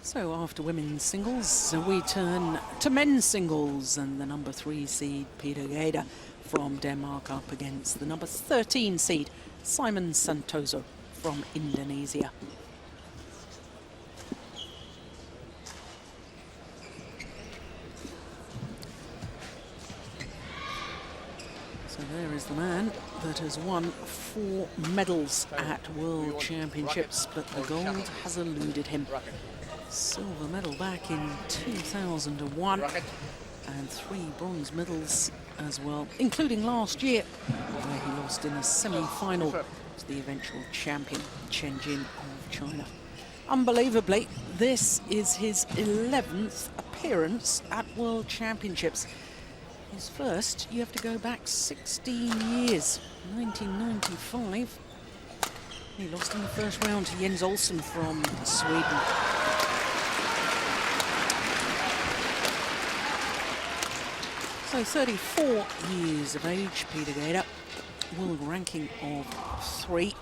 So after women's singles, we turn to men's singles, and the number 3 seed P.Gade from Denmark up against the number 13 seed S.Santoso from Indonesia. So there is the man that has won 4 medals at World Championships, but the gold has eluded him. Silver medal back in 2001 and 3 bronze medals as well, including last year where he lost in a semi-final to the eventual champion Chen Jin of China. Unbelievably, this is his 11th appearance at World Championships. His first, you have to go back 16 years, 1995. He lost in the first round to Jens Olsen from Sweden. So 34 years of age, P.Gade, world ranking of 3.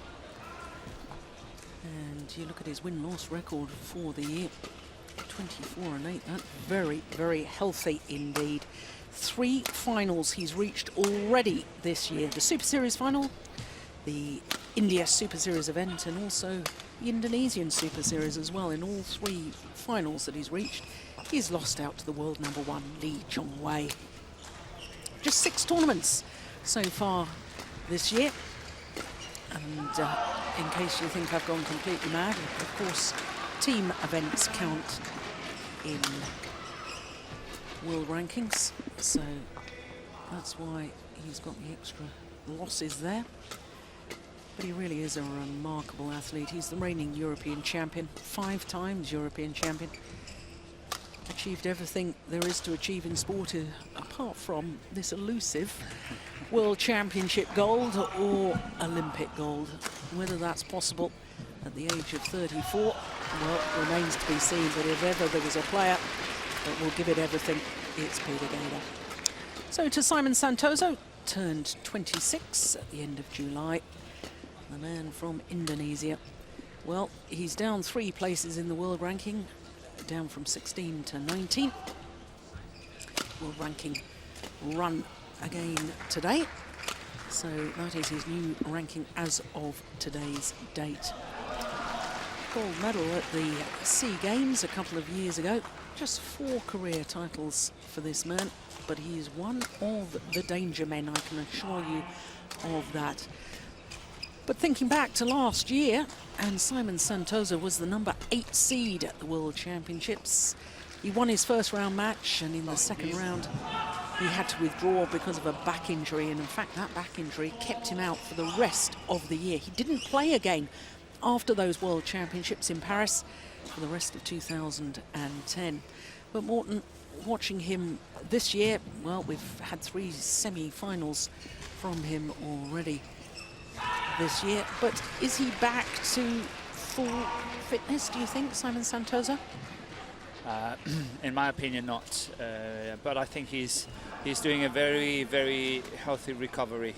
And you look at his win-loss record for the year, 24-8. That's very, very healthy indeed. 3 finals he's reached already this year. The Super Series final, the India Super Series event, and also the Indonesian Super Series as well. In all 3 finals that he's reached, he's lost out to the world number 1, Lee Chong-wei. Just 6 tournaments so far this year. And in case you think I've gone completely mad, of course, team events count in world rankings. So that's why he's got the extra losses there. But he really is a remarkable athlete. He's the reigning European champion, 5 times European champion. Achieved everything there is to achieve in sport, apart from this elusive World Championship gold or Olympic gold. Whether that's possible at the age of 34, well, remains to be seen. But if ever there was a player that will give it everything, it's P.Gade. So to S.Santoso, turned 26 at the end of July. The man from Indonesia. Well, he's down 3 places in the world ranking, down from 16 to 19. World ranking run again today. So that is his new ranking as of today's date. Gold medal at the SEA Games a couple of years ago. Just 4 career titles for this man, but he is one of the danger men, I can assure you of that. But thinking back to last year, and S.Santoso was the number 8 seed at the World Championships. He won his first round match, and in the second round he had to withdraw because of a back injury, and in fact that back injury kept him out for the rest of the year. He didn't play again after those World Championships in Paris for the rest of 2010. But Morten, watching him this year, well, we've had 3 semi-finals from him already this year, but is he back to full fitness, do you think, S.Santoso? In my opinion, not. But I think he's doing a very, very healthy recovery.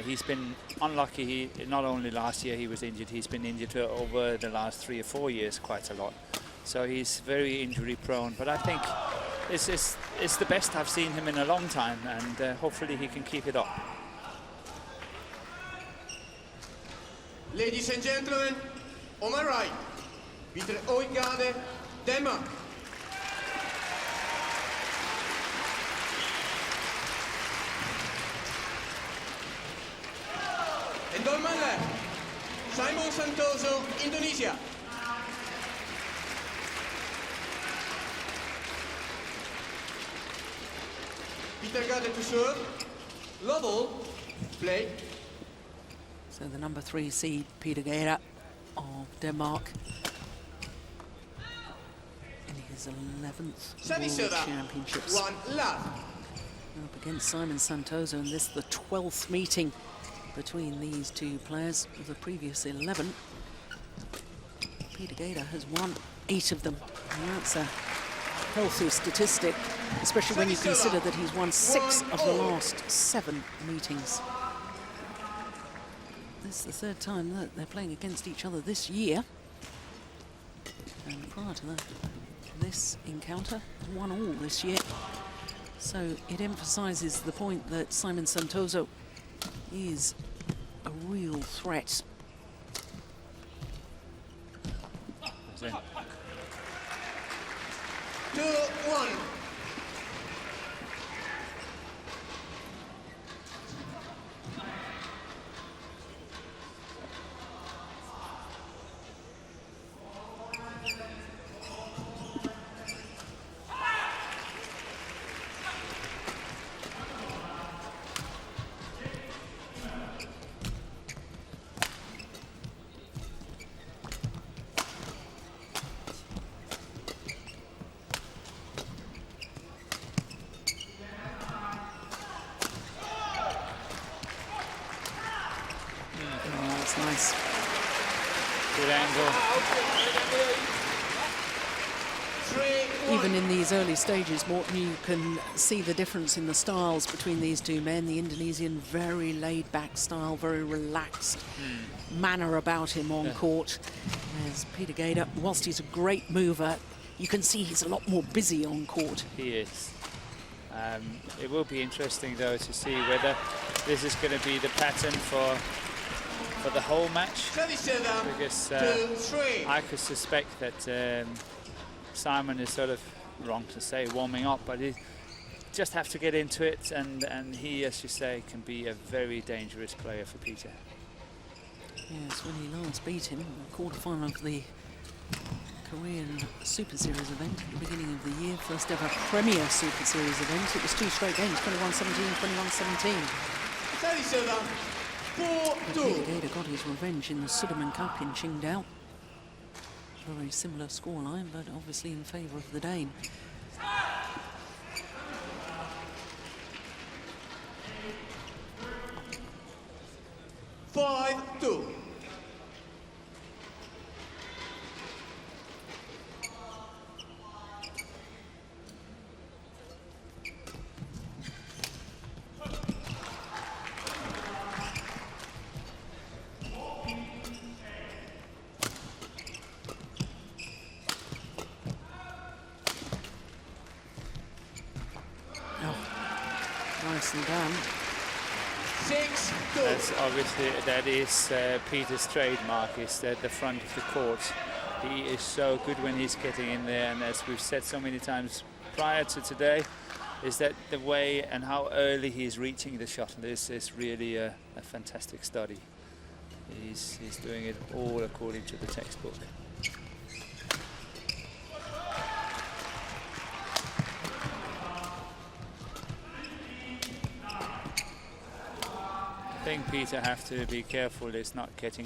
He's been unlucky. Not only last year he was injured, he's been injured over the last 3 or 4 years quite a lot. So he's very injury prone. But I think it's the best I've seen him in a long time, and hopefully he can keep it up. Ladies and gentlemen, on my right, P.Gade, Denmark. And on my left, S.Santoso, Indonesia. P.Gade to serve, Lovell, play. So the number 3 seed, P.Gade of Denmark, in his 11th World Championships. Up against S.Santoso, and this is the 12th meeting between these 2 players. Of the previous 11, P.Gade has won 8 of them. And that's a healthy statistic, especially when you consider that he's won 6 of the last 7 meetings. This is the 3rd time that they're playing against each other this year. And prior start to this encounter. 1-1 this year. So it emphasizes the point that S.Santoso is a real threat. That's it. 2-1. That's nice. Good angle. 3-1. Even in these early stages, Morten, you can see the difference in the styles between these two men. The Indonesian, very laid-back style, very relaxed manner about him on court. As P.Gade, whilst he's a great mover, you can see he's a lot more busy on court. He is. It will be interesting, though, to see whether this is going to be the pattern for the whole match. 37, Because 2-3. I could suspect that Simon is sort of, wrong to say, warming up, but he just have to get into it, and he, as you say, can be a very dangerous player for Peter. Yes, when he last beat him in the quarterfinal of the Korean Super Series event at the beginning of the year, first ever Premier Super Series event. It was 2 straight games, 21-17, 21-17. 37, 4-2. P.Gade got his revenge in the Sudirman Cup in Qingdao. Very similar scoreline, but obviously in favour of the Dane. Five-two. Nicely done. 6-2. That's obviously, that is Peter's trademark, is that the front of the court. He is so good when he's getting in there, and as we've said so many times prior to today, is that the way and how early he's reaching the shot. This is really a fantastic study. He's doing it all according to the textbook. I think Peter have to be careful is not getting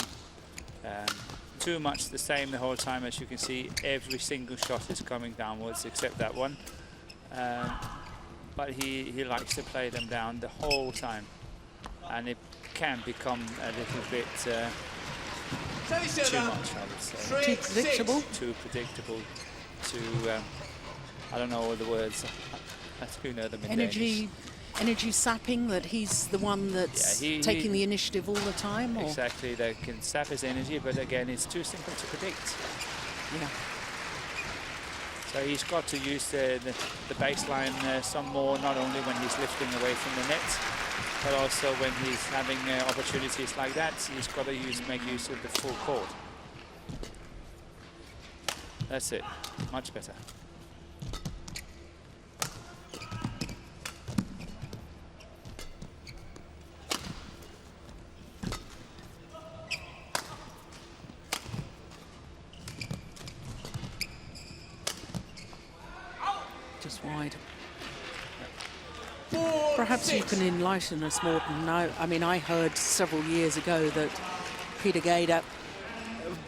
too much the same the whole time. As you can see, every single shot is coming downwards except that one, but he likes to play them down the whole time, and it can become a little bit too much, I would say. Too predictable. Too predictable, too I don't know all the words. Who know them in Danish. Energy sapping, that he's the one that's taking the initiative all the time? Or? Exactly, they can sap his energy, but again, it's too simple to predict. Yeah. So he's got to use the baseline some more, not only when he's lifting away from the net, but also when he's having opportunities like that. He's got to make use of the full court. That's it, much better. Just wide. 4-6. Perhaps you can enlighten us, Morten. Now, I mean, I heard several years ago that P.Gade,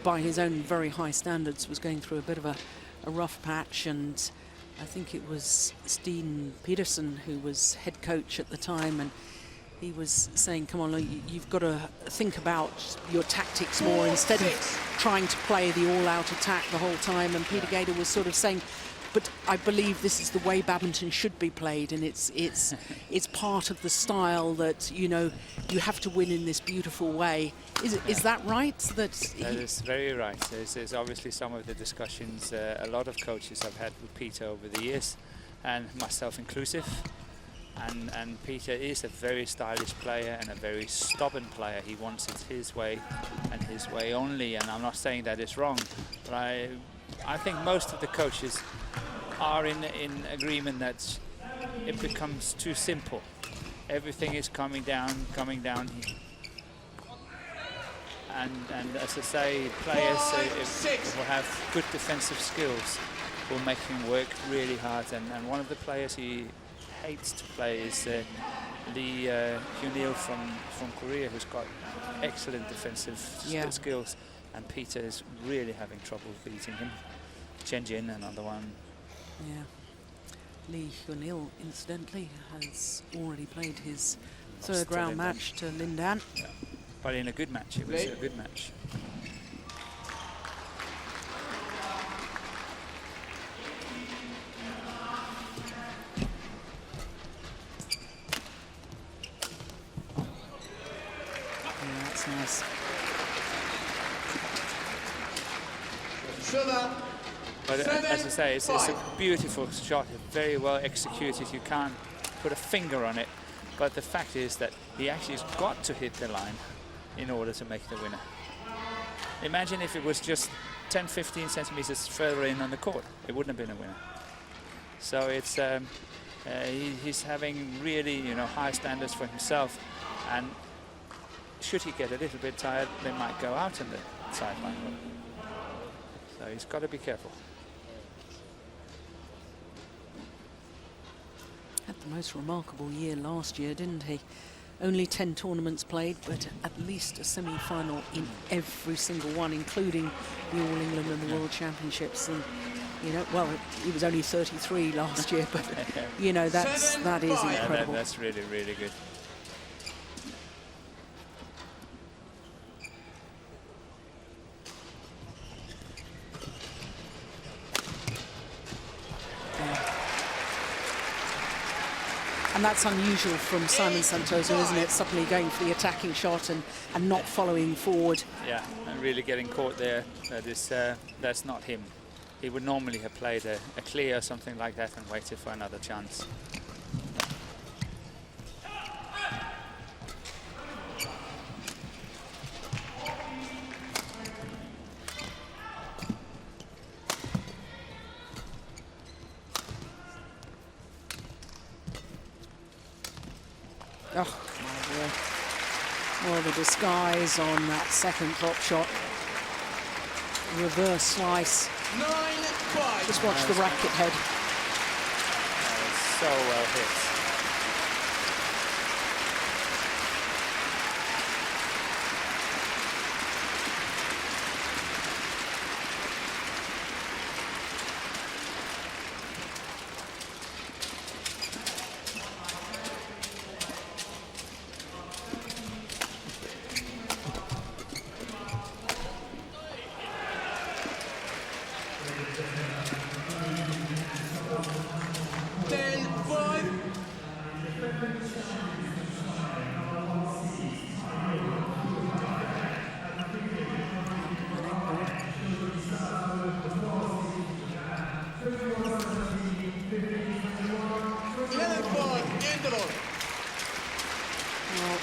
by his own very high standards, was going through a bit of a rough patch, and I think it was Steen Peterson who was head coach at the time, and he was saying, come on, you've got to think about your tactics more instead of trying to play the all-out attack the whole time. And P.Gade was sort of saying, but I believe this is the way badminton should be played, and it's part of the style that, you know, you have to win in this beautiful way. Is that right? That is very right. There's obviously some of the discussions a lot of coaches have had with Peter over the years, and myself inclusive. And Peter is a very stylish player and a very stubborn player. He wants it his way and his way only, and I'm not saying that is wrong, but I think most of the coaches are in agreement that it becomes too simple. Everything is coming down. And as I say, players who have good defensive skills will make him work really hard. And one of the players he hates to play is Lee Hyunil from Korea, who's got excellent defensive skills, and Peter is really having trouble beating him. Chen Jin, another one. Yeah. Lee Hyunil, incidentally, has already played his third round match to Lin Dan. Yeah. But in a good match, it was a good match. Yeah, that's nice. But as I say, it's a beautiful shot, very well executed. You can't put a finger on it. But the fact is that he actually has got to hit the line in order to make the winner. Imagine if it was just 10, 15 centimeters further in on the court. It wouldn't have been a winner. So it's he's having really, you know, high standards for himself. And should he get a little bit tired, they might go out on the sideline. So he's got to be careful. Had the most remarkable year last year, didn't he? Only 10 tournaments played, but at least a semi-final in every single one, including the All England and the World Championships. And, you know, well, he was only 33 last year, but, you know, that is incredible. That's really, really good. And that's unusual from S.Santoso, isn't it? Suddenly going for the attacking shot and not following forward. Yeah, and really getting caught there. That's not him. He would normally have played a clear or something like that and waited for another chance. Oh, my dear. Well, the disguise on that second drop shot. Reverse slice. 9-5. Just watch the racket head. So well hit.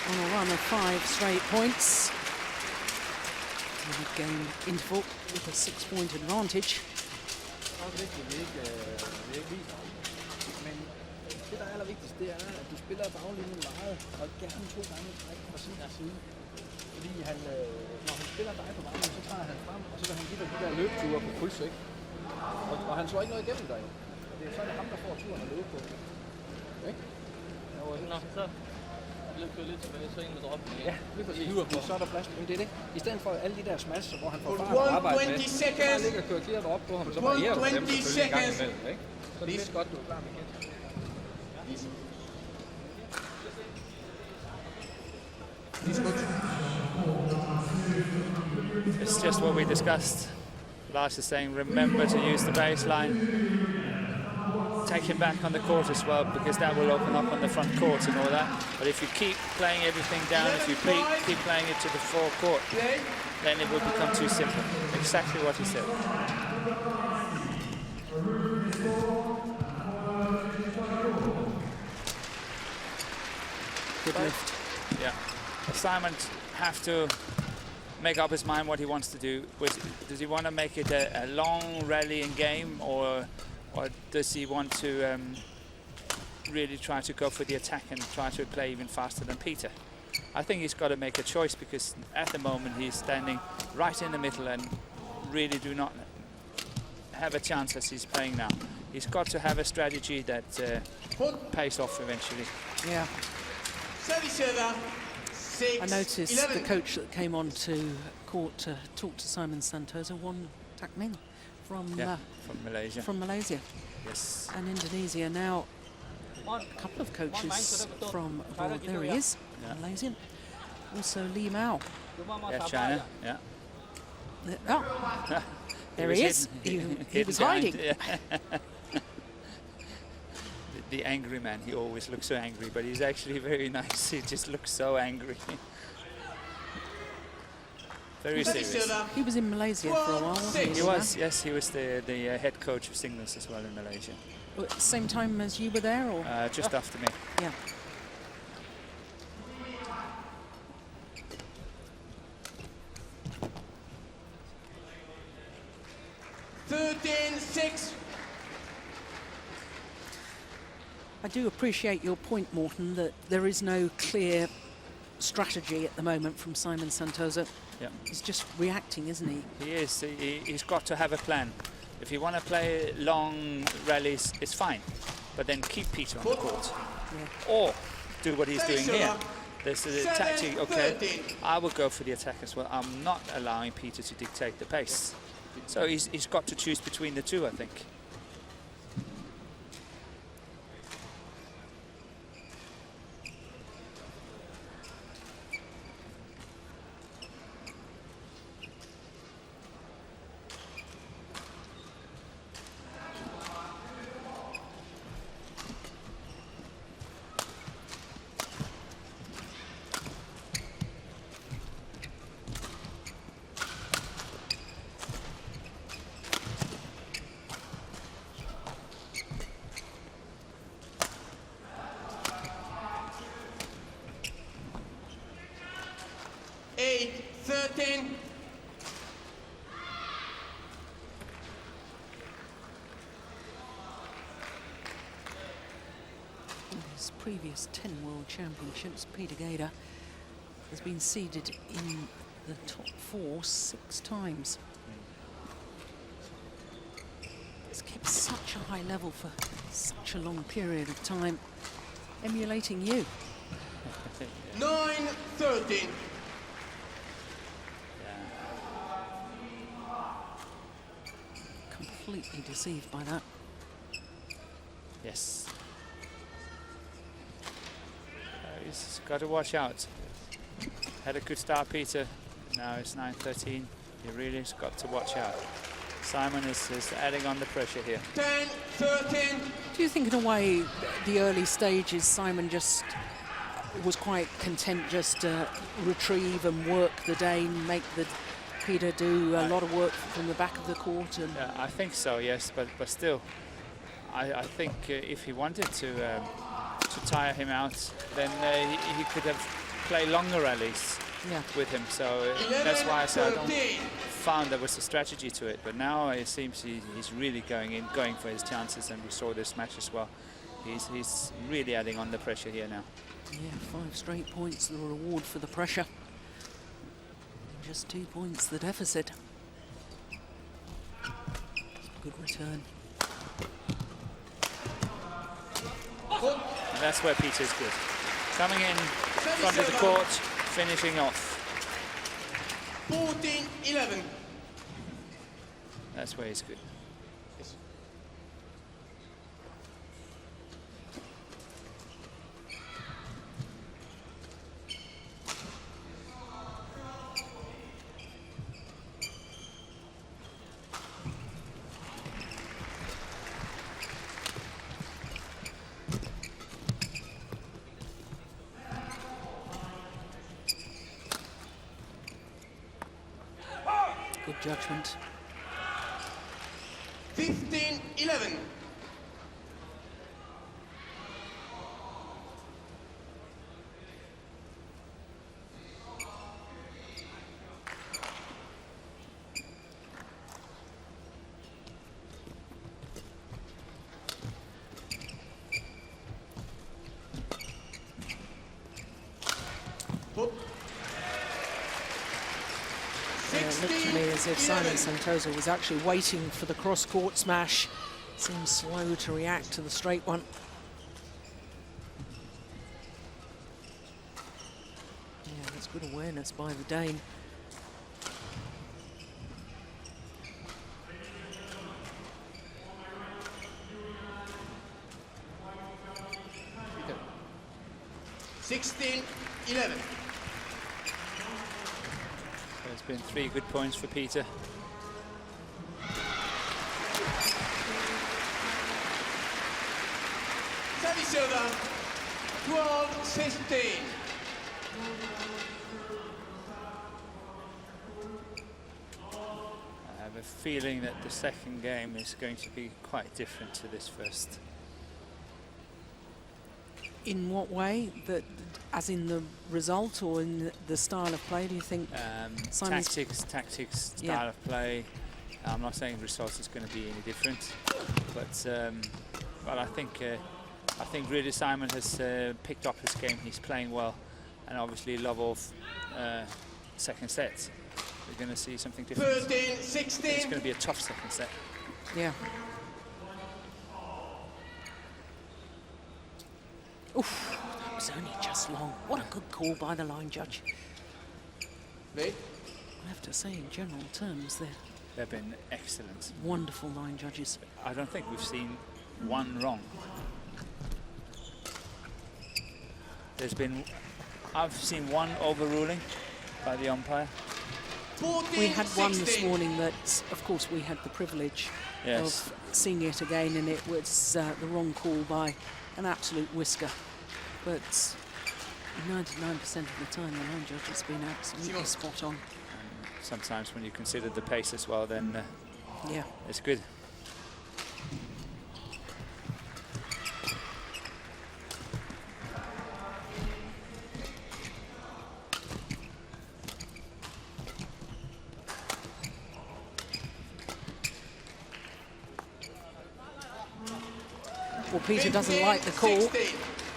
On a run of 5 straight points. Game interval with a 6-point advantage. Det, der er allervigtigst, det er, at du spiller baglinjen meget, og gerne 2 gange træk fra sin side. Fordi han, når han spiller dig på baglinjen, så tager han frem, og så vil han give dig de der løbeture på puls, ikke? Og han slår ikke noget igennem dig. Og det er så ham, der får turen at løbe på. Ikke? Nå, så kører lidt tilbage, så egentlig droppen. Ja, lige præcis. Så er der plads. Men det er det. I stedet for alle de der smasser, hvor han får fart og arbejde med, så han ligger og kører clear op på ham, så varierer du dem selvfølgelig en gang imellem, ikke? Så det er godt, du er klar med kendt. It's just what we discussed. Lars is saying, remember to use the baseline. take him back on the court as well, because that will open up on the front court and all that. But if you keep playing everything down, if you keep playing it to the forecourt, then it will become too simple. Exactly what he said. Good lift. Yeah. Simon have to make up his mind what he wants to do. Does he want to make it a long rallying game, or does he want to really try to go for the attack and try to play even faster than Peter? I think he's got to make a choice, because at the moment he's standing right in the middle and really do not have a chance as he's playing now. He's got to have a strategy that pays off eventually. Yeah. I noticed the coach that came on to court to talk to Simon S.Santoso, Won Takming from Malaysia. From Malaysia. Yes. And Indonesia. Now, a couple of coaches from abroad. There he is, Malaysian. Also Lee Mao. Yeah, China. Yeah. Oh, there he is. He was hiding. The angry man. He always looks so angry, but he's actually very nice. He just looks so angry. Very serious. He was in Malaysia for a while, wasn't he? He was, yes. He was the head coach of singles as well in Malaysia. Same time as you were there, or? Just after me. Yeah. I do appreciate your point, Morten, that there is no clear strategy at the moment from Simon S.Santoso. Yeah. He's just reacting, isn't he? He is. He's got to have a plan. If you want to play long rallies, it's fine. But then keep Peter on the court. Yeah. Or do what he's doing here. There's a tactic, okay, I will go for the attack as well. I'm not allowing Peter to dictate the pace. So he's got to choose between the two, I think. His previous 10 World Championships, P.Gade has been seeded in the top 4 6 times. He's kept such a high level for such a long period of time, emulating you. 9-13. Completely deceived by that. Yes. He's got to watch out. Had a good start, Peter. Now it's 9-13. He really has got to watch out. Simon is adding on the pressure here. 10-13. Do you think in a way the early stages Simon just was quite content just to retrieve and work the Dane, make the Peter do a lot of work from the back of the court? And yeah, I think so, yes, but still, I think if he wanted to tire him out, then he could have played longer rallies with him. So that's why I said I don't found there was a strategy to it. But now it seems he's really going for his chances, and we saw this match as well. He's really adding on the pressure here now. Yeah, 5 straight points, the reward for the pressure. Just 2 points, the deficit. Good return. And that's where Peter's good. Coming in front of the court, finishing off. 14-11. That's where he's good. judgment. 15-11. It looked to me as if S.Santoso was actually waiting for the cross-court smash. Seems slow to react to the straight one. Yeah, that's good awareness by the Dane. Peter. 16-11. There's been 3 good points for Peter. Service over. 12-16. I have a feeling that the second game is going to be quite different to this first. In what way? That, as in the result or in the style of play, do you think? Simon's Tactics, Yeah. style of play. I'm not saying the result is going to be any different, but I think really Simon has picked up his game. He's playing well, and obviously love of second set. We're going to see something different. 13-16. It's going to be a tough second set. Yeah. Oof, that was only just long. What a good call by the line judge. Wait. I have to say, in general terms, they're They've been excellent. wonderful line judges. I don't think we've seen one wrong. I've seen one overruling by the umpire. 14-16. We had one this morning that, of course, we had the privilege Yes. of seeing it again, and it was the wrong call by an absolute whisker. But 99% of the time, the line judge has been absolutely spot on. Sometimes when you consider the pace as well, then Yeah. it's good. Well, Peter doesn't like the call.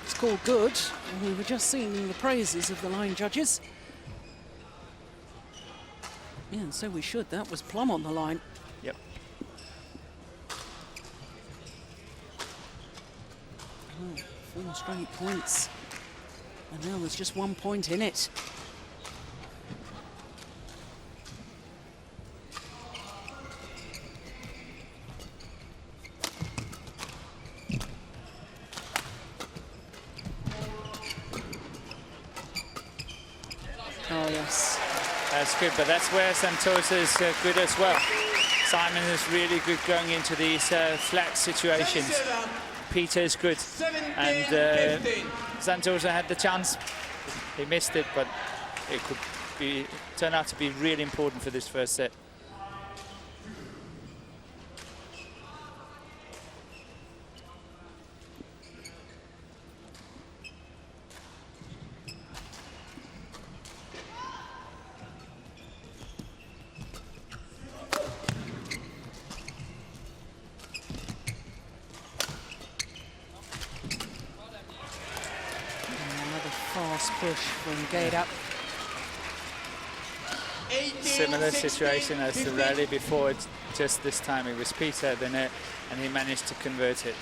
It's called good. And we were just singing the praises of the line judges. Yeah, and so we should. That was plumb on the line. Yep. Oh, 4 straight points. And now there's just 1 point in it. Oh, yes. That's good, but that's where S.Santoso is good as well. Simon is really good going into these flat situations. Peter is good. And S.Santoso had the chance. He missed it, but it could turn out to be really important for this first set. Push from P.Gade. Similar situation as the rally before, just this time it was Peter at the net and he managed to convert it.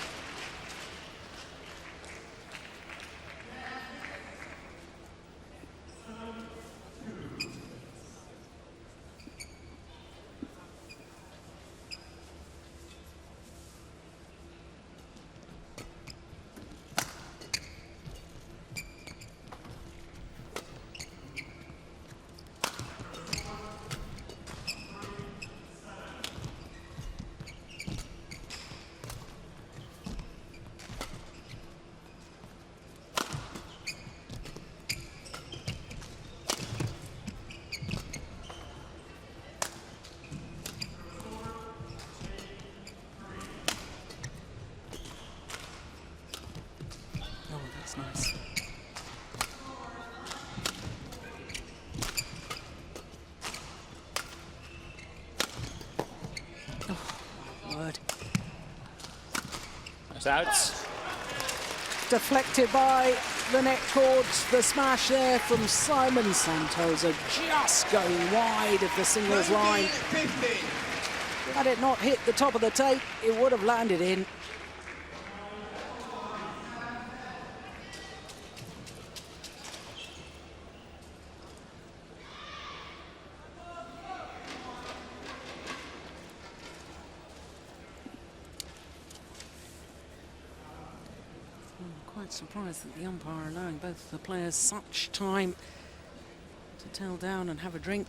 It's out. Deflected by the net cord. The smash there from S.Santoso, just going wide of the singles line. 19-15. Had it not hit the top of the tape, it would have landed in. Quite surprised that the umpire allowing both of the players such time to tell down and have a drink.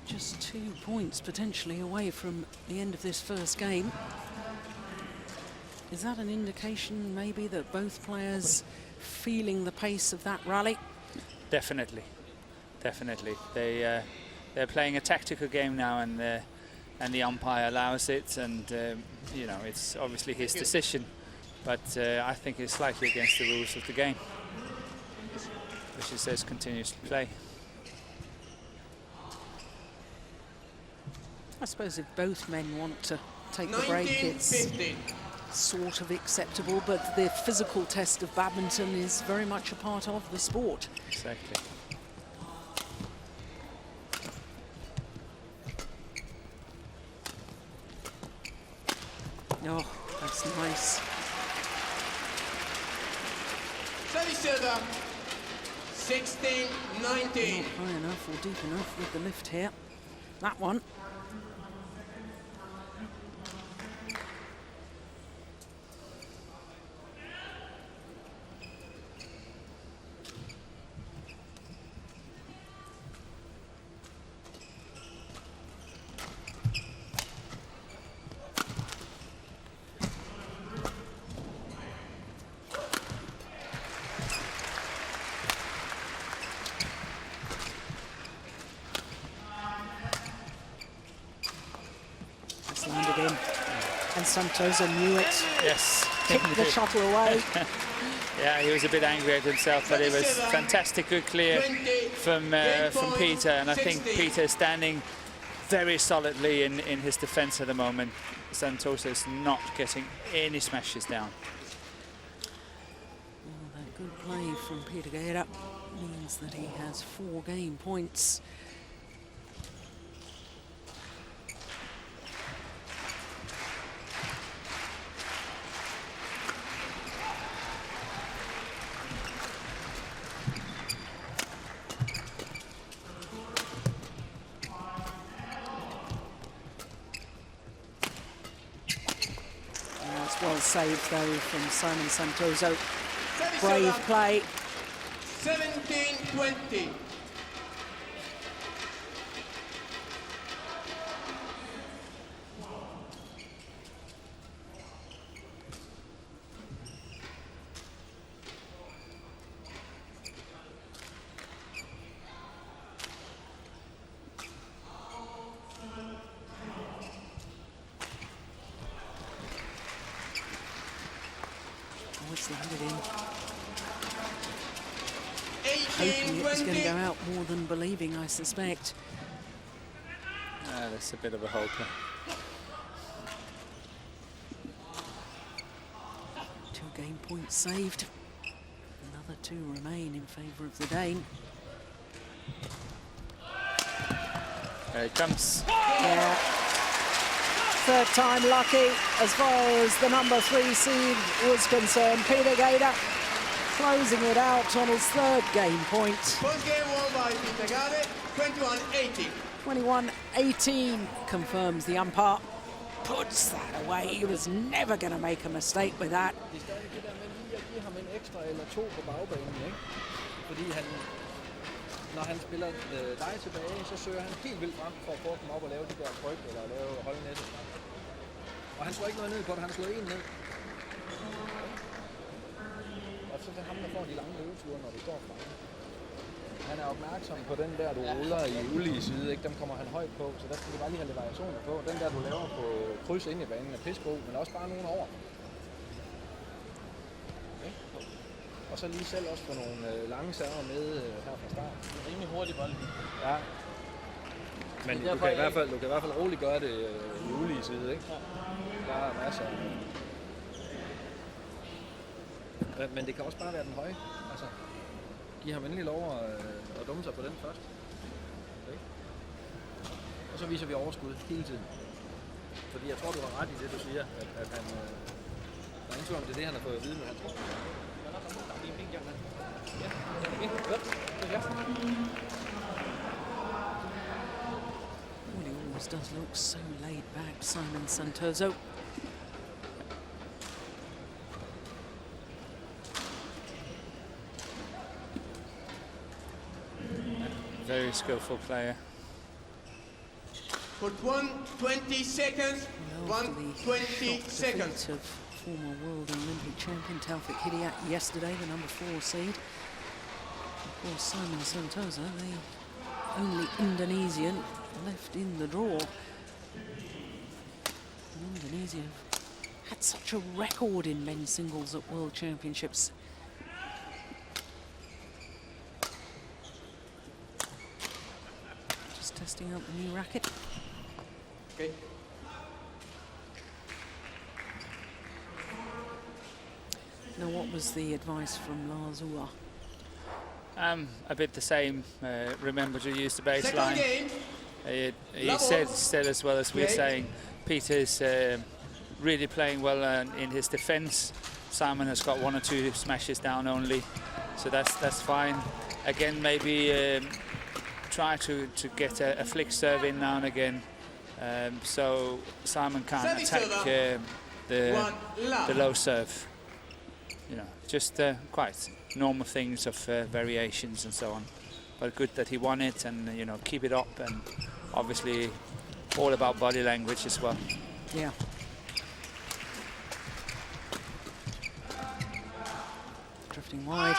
Just 2 points potentially away from the end of this first game. Is that an indication maybe that both players feeling the pace of that rally? Definitely, definitely. They're playing a tactical game now, and the umpire allows it, and you know, it's obviously his decision, but I think it's slightly against the rules of the game, which it says continues to play. I suppose if both men want to take the break, it's sort of acceptable, but the physical test of badminton is very much a part of the sport. Exactly. Oh, that's nice. Service server. 16-19. Not high enough or deep enough with the lift here. That one. Landed in, and S.Santoso knew it. Yes. Kicked the shuttle away. Yeah, he was a bit angry at himself, but it was fantastic, good clear from Peter, and I think Peter is standing very solidly in his defence at the moment. S.Santoso is not getting any smashes down. Well, that good play from P.Gade means that he has 4 game points. Well saved though from S.Santoso. Brave play. 17-20. It's landed in. Hoping it was going to go out more than believing, I suspect. That's a bit of a hoper. 2 game points saved. Another 2 remain in favour of the Dane. There it comes. Yeah. 3rd time lucky as far as the number 3 seed was concerned. P.Gade closing it out on his 3rd game point. First game won by P.Gade, 21-18. 21-18 confirms the umpire. Puts that away. He was never going to make a mistake with that. Det er stadig det der med lige at give ham en ekstra eller 2 på bagbanen, ikke? Fordi han, når han spiller dig tilbage, så søger han helt vildt frem for at få dem op og lave de der tryk eller lave holde nettet. Og han slår ikke noget ned på det, han slår en ned. Og så er det ham, der får de lange løbeture, når du står fremme. Han er opmærksom på den der, du ruller i ulige side, ikke? Dem kommer han højt på, så der skal du bare lige have lidt variationer på. Den der, du laver på kryds ind i banen er pissegod, men også bare nogen over. Okay. Og så lige selv også få nogle lange server med her fra start. Rimelig hurtigt bold. Ja. Men du kan i hvert fald roligt gøre det i ulige side, ikke? Der er masser af... Men det kan også bare være den høje. Altså, giv ham endelig lov at dumme sig på den først. Okay. Og så viser vi overskud hele tiden. Fordi jeg tror, du har ret i det, du siger, at han... der er ingen tvivl om, det er det, han har fået at vide, men han tror. Well, he always does look so laid back, S.Santoso. Very skillful player. For 120 seconds. Well, after the 120 shock seconds. defeat of former world and Olympic champion P.Gade yesterday, the number 4 seed. Of course, S.Santoso, the only Indonesian left in the draw. And Indonesia had such a record in men's singles at World Championships. Just testing out the new racket. Okay. Now, what was the advice from Lars Uhr? A bit the same. Remember to use the Second baseline. game. He said as well as we're Okay. saying, Peter's really playing well in his defence. Simon has got 1 or 2 smashes down only, so that's fine. Again, maybe try to get a flick serve in now and again, so Simon can't Service attack the One low serve. You know, just quite normal things of variations and so on. But good that he won it, and you know, keep it up, and obviously all about body language as well. Yeah. Drifting wide.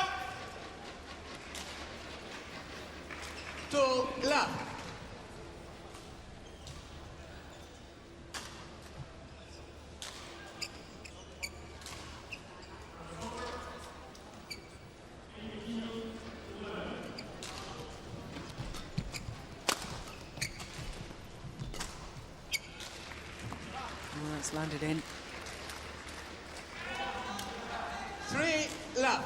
To love. Oh, that's landed in. 3 love.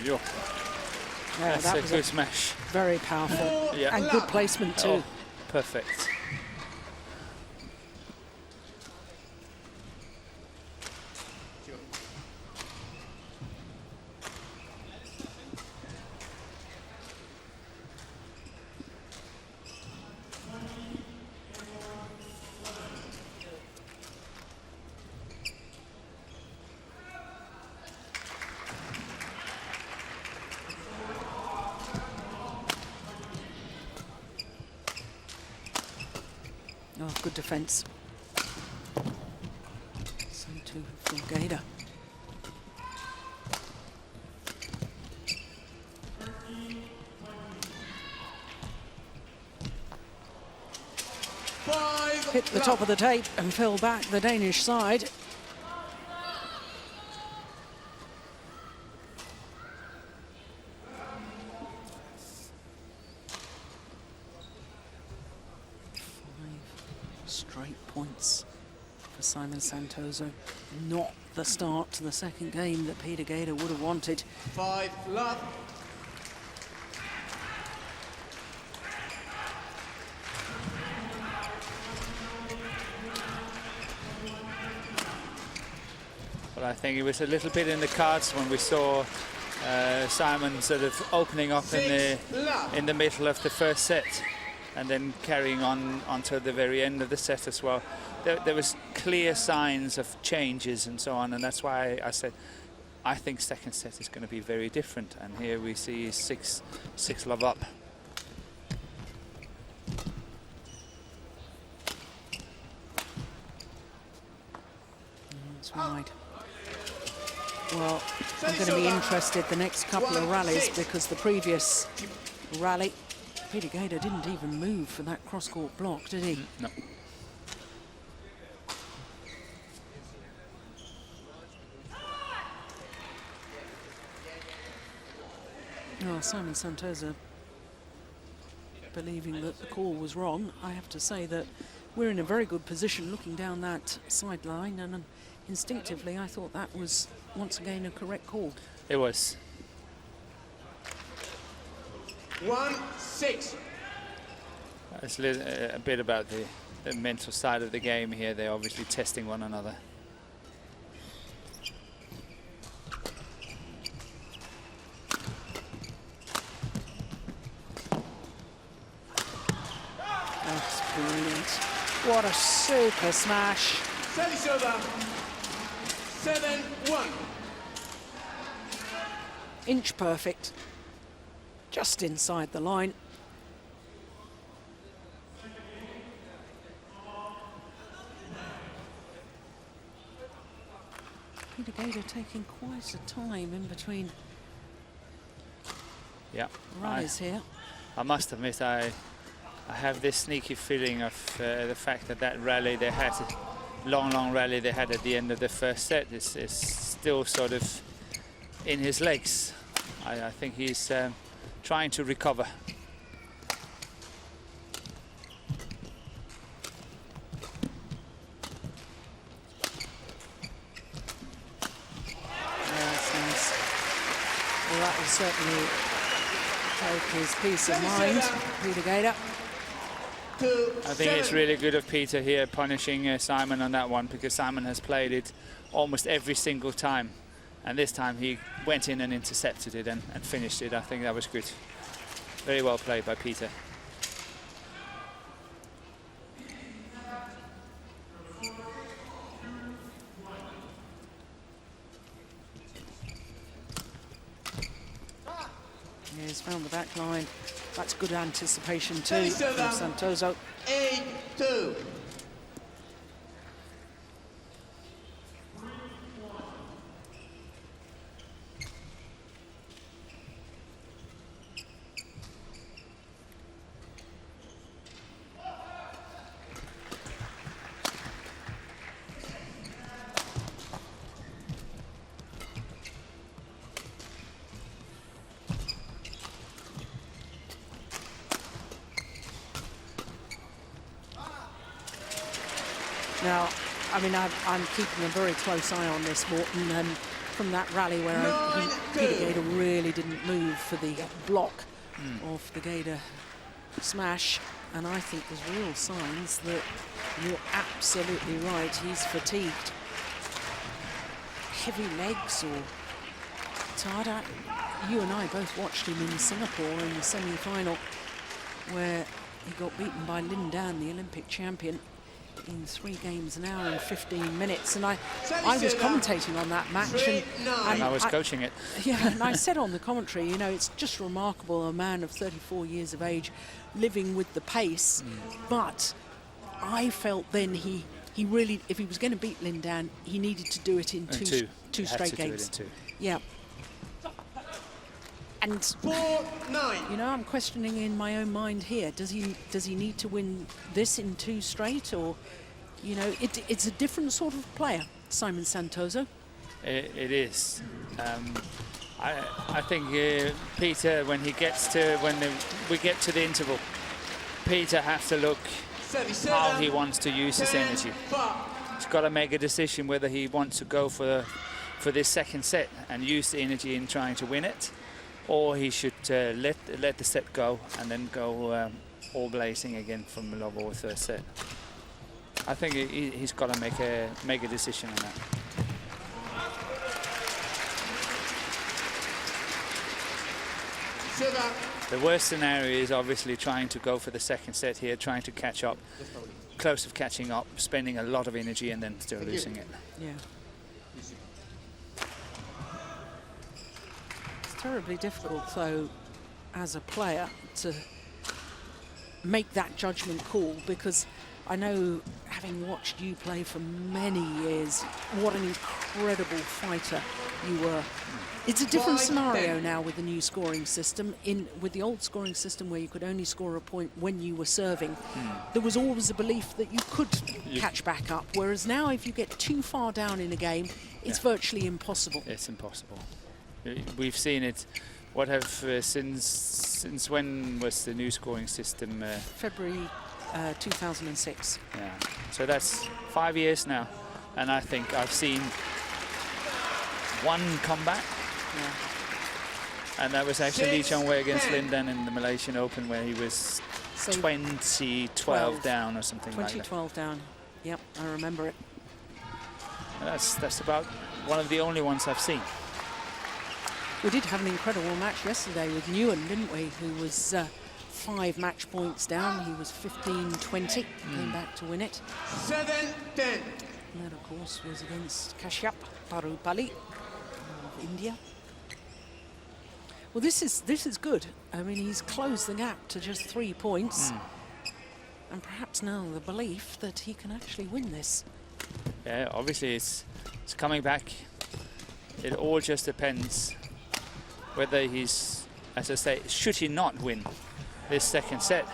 Yo. Yeah, That's that a was good smash. very powerful. Yeah. And good placement too. Oh, perfect. Oh, good defence. So too from P.Gade. Hit the top of the tape and fill back the Danish side. Straight points for S.Santoso. Not the start to the second game that P.Gade would have wanted. 5 love. But I think it was a little bit in the cards when we saw Simon sort of opening up in the middle of the first set, and then carrying on until the very end of the set as well. There was clear signs of changes and so on, and that's why I said I think second set is going to be very different. And here we see 6 love up. It's wide. Well, Well, I'm going to be interested the next couple of rallies, because the previous rally, P.Gade didn't even move for that cross-court block, did he? No. Well, S.Santoso believing that the call was wrong. I have to say that we're in a very good position looking down that sideline, and instinctively I thought that was once again a correct call. It was. 1-6. It's a bit about the mental side of the game here. They're obviously testing one another. That's brilliant. What a super smash. Service over. 7-1. Inch perfect. Just inside the line. P.Gade taking quite a time in between Yeah. rallies here. I must admit, I have this sneaky feeling of the fact that rally they had, long rally they had at the end of the first set is still sort of in his legs. I think he's trying to recover. That's nice. Well, that will certainly take his peace of mind, P.Gade. I think it's really good of Peter here punishing Simon on that one, because Simon has played it almost every single time, and this time he went in and intercepted it and finished it. I think that was good. Very well played by Peter. Yeah, he's found the back line. That's good anticipation too from S.Santoso. 8-2. Now, I mean, I'm keeping a very close eye on this, Morten, and from that rally where P.Gade really didn't move for the block of the Gade smash, and I think there's real signs that you're absolutely right. He's fatigued. Heavy legs or tired. You and I both watched him in Singapore in the semi-final, where he got beaten by Lin Dan, the Olympic champion, in 3 games, an hour and 15 minutes, and I was commentating on that match, and I was coaching it. Yeah, and I said on the commentary, you know, it's just remarkable, a man of 34 years of age living with the pace, but I felt then he really, if he was going to beat Lin Dan, he needed to do it in two straight games. Yeah. And 4-9. you know, I'm questioning in my own mind here. Does he need to win this in 2 straight, or, you know, it's a different sort of player, Simon S.Santoso. It is. I think Peter, when we get to the interval, Peter has to look how he wants to use his energy. He's got to make a decision whether he wants to go for this second set and use the energy in trying to win it, or he should let the set go and then go all blazing again from the love or third set. I think he's got to make a decision on that. The worst scenario is obviously trying to go for the second set here, trying to catch up, close of catching up, spending a lot of energy and then still losing it. Yeah. It's terribly difficult, though, as a player to make that judgment call, because I know, having watched you play for many years, what an incredible fighter you were. It's a different scenario now with the new scoring system. With the old scoring system where you could only score a point when you were serving, there was always a belief that you could catch back up, whereas now if you get too far down in a game, it's virtually impossible. It's impossible. We've seen it. What have since when was the new scoring system? February 2006. Yeah, so that's 5 years now, and I think I've seen one comeback. Yeah. And that was actually Lee Chong-wei against Lin Dan in the Malaysian Open, where he was 20-12 down or something like that. 20-12 down. Yep, I remember it. And that's about one of the only ones I've seen. We did have an incredible match yesterday with Nguyen, didn't we? Who was 5 match points down. He was 15-20, came back to win it. 7-10. And that, of course, was against Kashyap Parupalli of India. Well, this is good. I mean, he's closed the gap to just 3 points. And perhaps now the belief that he can actually win this. Yeah, obviously it's coming back. It all just depends whether he's, as I say, should he not win this second set,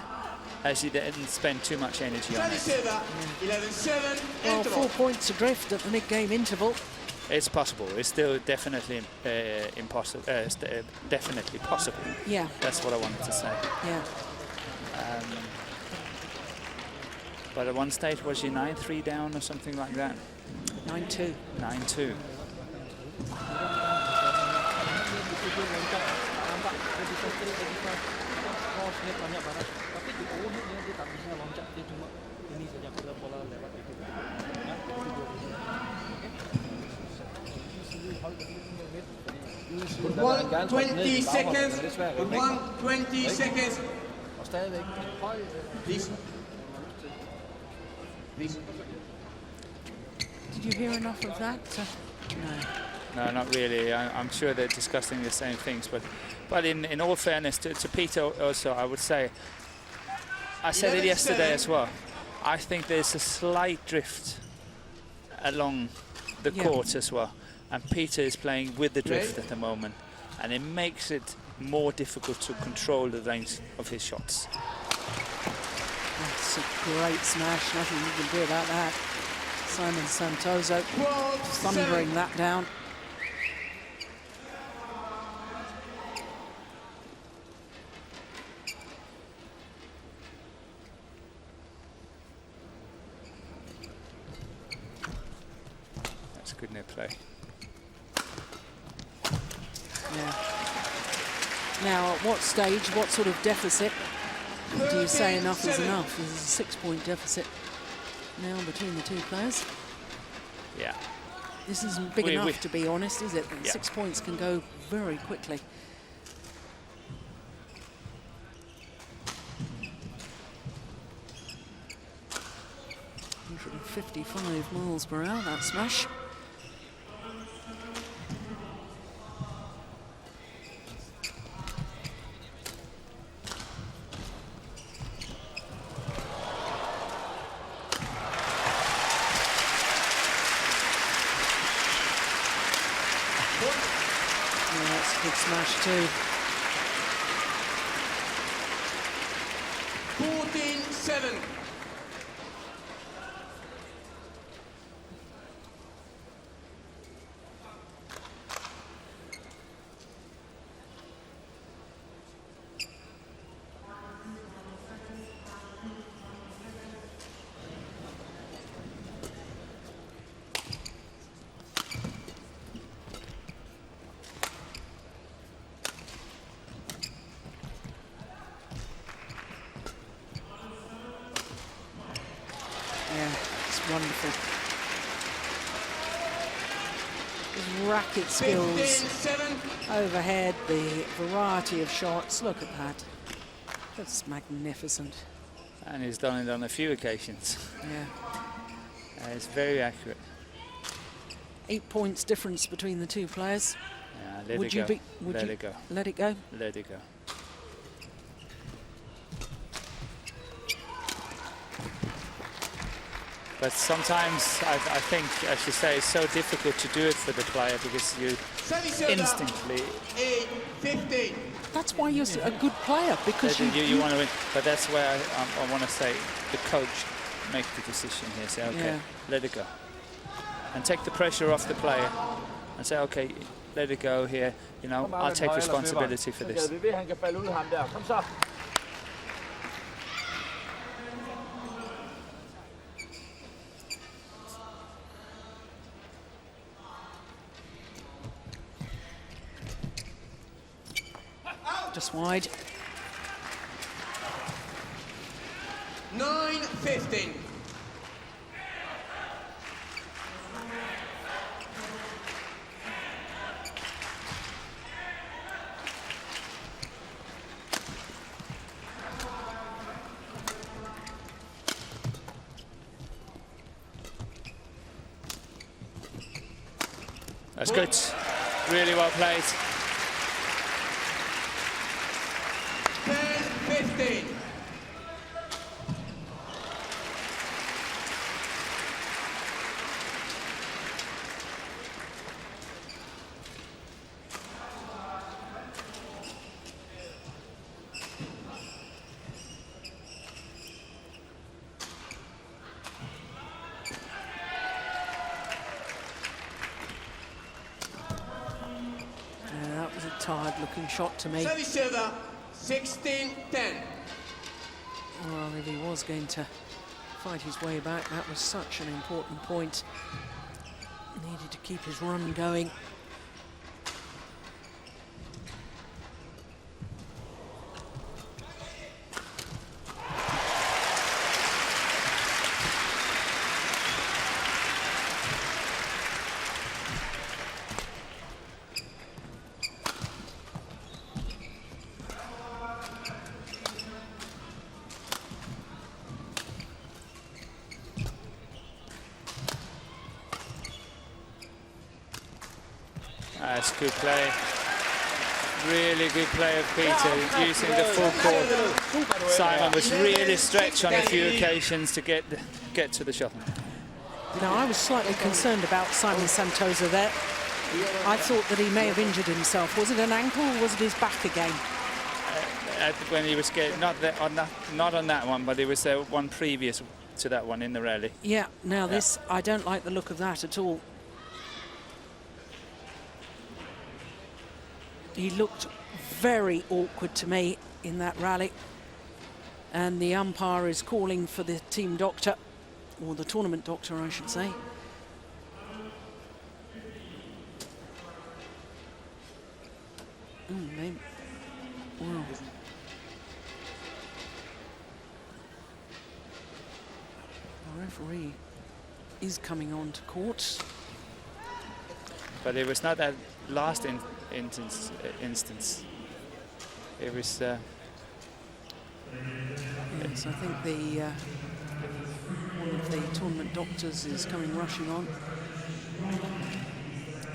as he didn't spend too much energy on it. 11-7. Well, 4 points adrift at the mid-game interval. It's possible. It's still definitely impossible. Definitely possible. Yeah. That's what I wanted to say. Yeah. But at one stage, was he 9-3 down or something like that? 9-2. 9-2. With 120 seconds. With 120 seconds. Please. Please. Did you hear enough of that? No. No, not really. I'm sure they're discussing the same things, but in all fairness to Peter also, I would say, I said it yesterday as well, I think there's a slight drift along the court as well, and Peter is playing with the drift at the moment, and it makes it more difficult to control the range of his shots. That's a great smash, nothing you can do about that. Simon Santoso thundering that down. That's good net play. Yeah. Now, at what stage, what sort of deficit do you say enough is enough? There's a 6-point deficit now between the two players. Yeah. This isn't big enough, to be honest, is it? Yeah. 6 points can go very quickly. .155 miles per hour, that smash. Smash too. 14-7. Wonderful. His racket skills, 15-7. overhead, the variety of shots. Look at that. That's magnificent. And he's done it on a few occasions. Yeah. It's very accurate. 8 points difference between the two players. Yeah, let it go. Let it go. Let it go? Let it go. But sometimes I think, as you say, it's so difficult to do it for the player because you instantly. 8-15. That's why you're a good player, because you want to win. But that's where I want to say the coach make the decision here. Say, okay, let it go, and take the pressure off the player, and say, okay, let it go here. You know, I'll take responsibility for this. Just wide. 9-15. That's good. Really well played. 10-15. That was a tired-looking shot to me. Service server, 16-10. Well, if he was going to fight his way back, that was such an important point. Needed to keep his run going. That's good play. Really good play of Peter, using the full court. Simon was really stretched on a few occasions to get to the shuttle. Now, I was slightly concerned about Simon Santoso there. I thought that he may have injured himself. Was it an ankle or was it his back again? When he was getting, not on that one, but it was one previous to that one in the rally. Yeah, now this, I don't like the look of that at all. He looked very awkward to me in that rally. And the umpire is calling for the team doctor, or the tournament doctor, I should say. Maybe. Wow. The referee is coming on to court. But it was not that last instance. It was. Yes, I think the one of the tournament doctors is coming rushing on.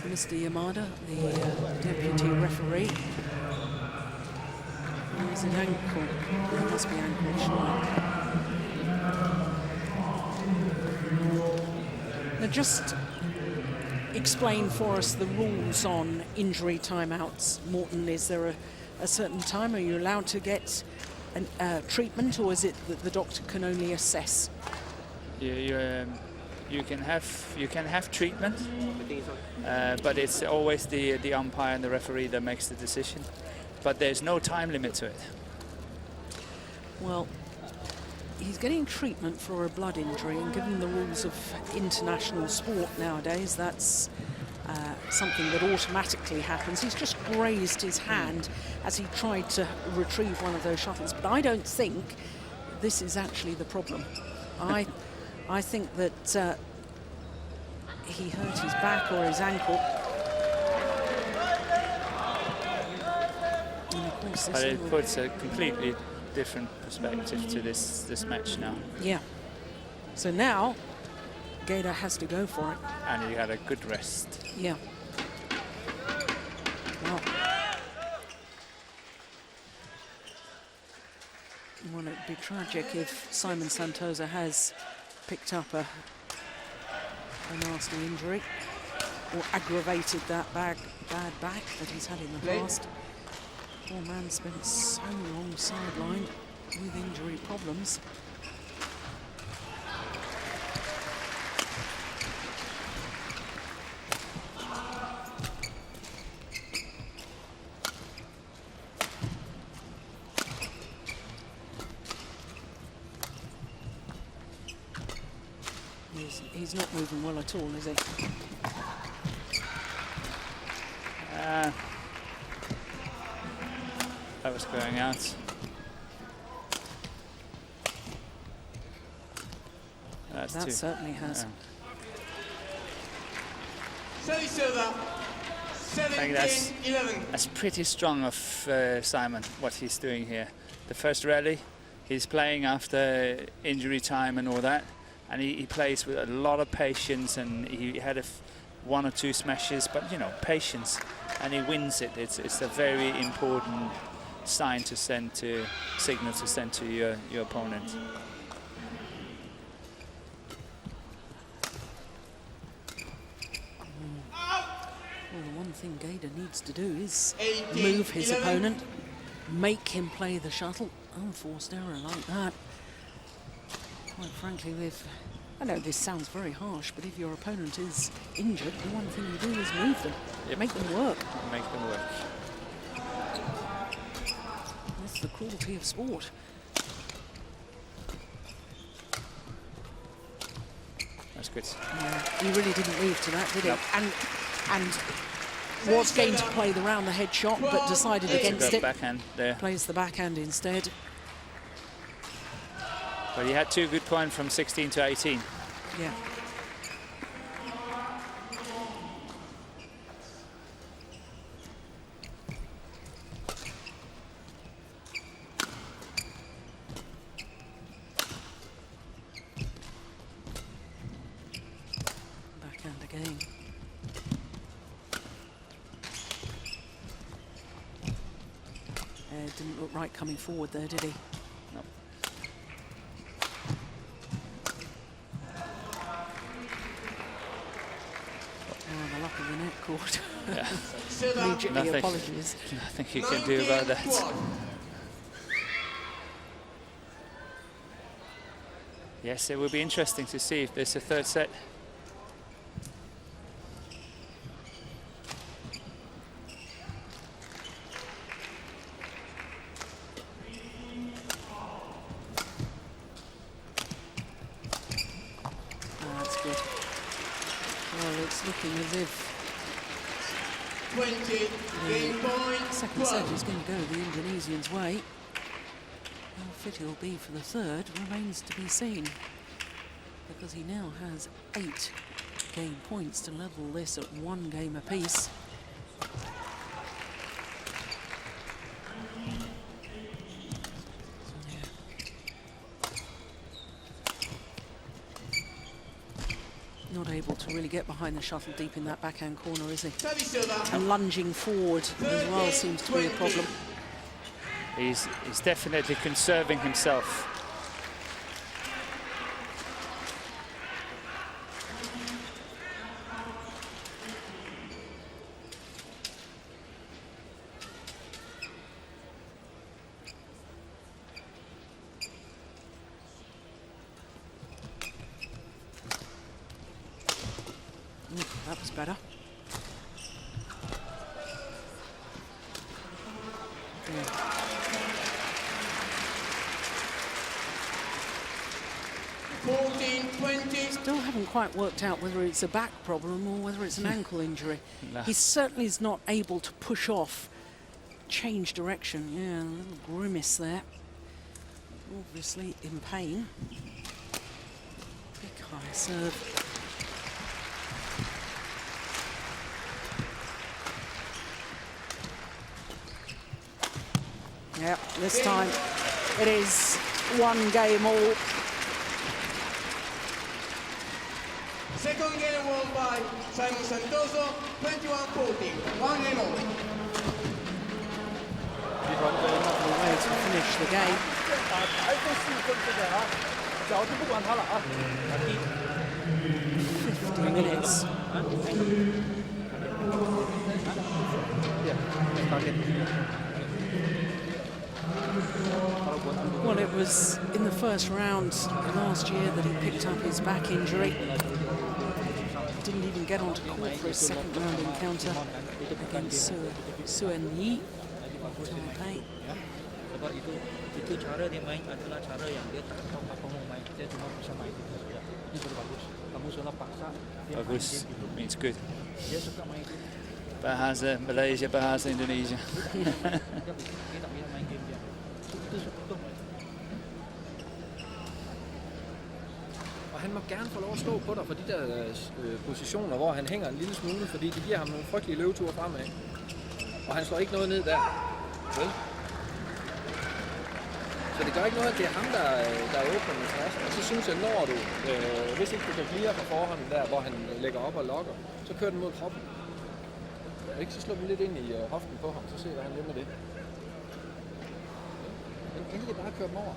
Mr. Yamada, the deputy referee. There's an ankle. There must be ankle short. Now just explain for us the rules on injury timeouts. Morten, is there a certain time? Are you allowed to get treatment, or is it that the doctor can only assess? You can have treatment, but it's always the umpire and the referee that makes the decision. But there's no time limit to it. Well, he's getting treatment for a blood injury, and given the rules of international sport nowadays, that's something that automatically happens. He's just grazed his hand as he tried to retrieve one of those shuttles, but I don't think this is actually the problem. I think that he hurt his back or his ankle. And of course, but it puts a completely different perspective to this match now. Yeah. So now, P.Gade has to go for it. And he had a good rest. Yeah. Well. Well, it'd be tragic if Simon Santoso has picked up a nasty injury, or aggravated that bad back that he's had in the past. Poor man spent so long sidelined with injury problems. He's not moving well at all, is he? That was going out. That certainly has. I think that's pretty strong of Simon, what he's doing here. The first rally, he's playing after injury time and all that, and he plays with a lot of patience, and he had one or two smashes, but you know, patience, and he wins it. It's a very important signal to send to your opponent. Well, the one thing Gade needs to do is move his opponent, make him play the shuttle. Unforced error like that. Quite frankly, I know this sounds very harsh, but if your opponent is injured, the one thing you do is move them, make them work. Make them work. That's the cruelty of sport. That's good. Yeah, he really didn't move to that, did he? Nope. And was going to play the round the head shot, but decided against it. Backhand there. Plays the backhand instead. But he had 2 good points from 16 to 18. Yeah. Backhand again. Didn't look right coming forward there, did he? No. The luck of the net court. Yeah. Immediately apologies. Nothing you can do about that. Yes, it will be interesting to see if there's a third set. That's good. Well, it's looking as if 20 game point. second set is going to go the Indonesians' way. How fit he'll be for the third remains to be seen, because he now has 8 game points to level this at 1 game apiece. Not able to really get behind the shuttle deep in that backhand corner, is he? And lunging forward as well seems to be a problem. He's definitely conserving himself. That was better. Yeah. Still haven't quite worked out whether it's a back problem or whether it's an ankle injury. No. He certainly is not able to push off, change direction. Yeah, a little grimace there. Obviously in pain. Big high serve. Yep, this time it is 1 game all. Second game won by S.Santoso, 21-14. 1 game all. Lovely way to finish the game. 就我都不管他了啊。 50 minutes. Well, it was in the first round last year that he picked up his back injury. Didn't even get onto court for his second round encounter against Suen Yi. Taipei. Sebab itu cara dia main adalah cara yang dia tak tahu apa mau main. Dia cuma bisa main itu saja. Itu bagus. Kamu sudah paksa. Bagus means good. Dia suka main itu. Bahasa Malaysia, bahasa Indonesia. Dia tak bisa main game dia. Itu betul. Og han må gerne få lov at slå på dig for de der positioner, hvor han hænger en lille smule, fordi det giver ham nogle frygtelige løveture fremad. Og han slår ikke noget ned der. Vel? Så det gør ikke noget, at det er ham, der åbner med flasken. Og så synes jeg, når du, hvis ikke du kan klire fra forhånden der, hvor han lægger op og lokker, så kører den mod kroppen. Ikke? Så slår vi lidt ind i hoften på ham, så ser hvad han vil med det. Men endelig bare køre dem over.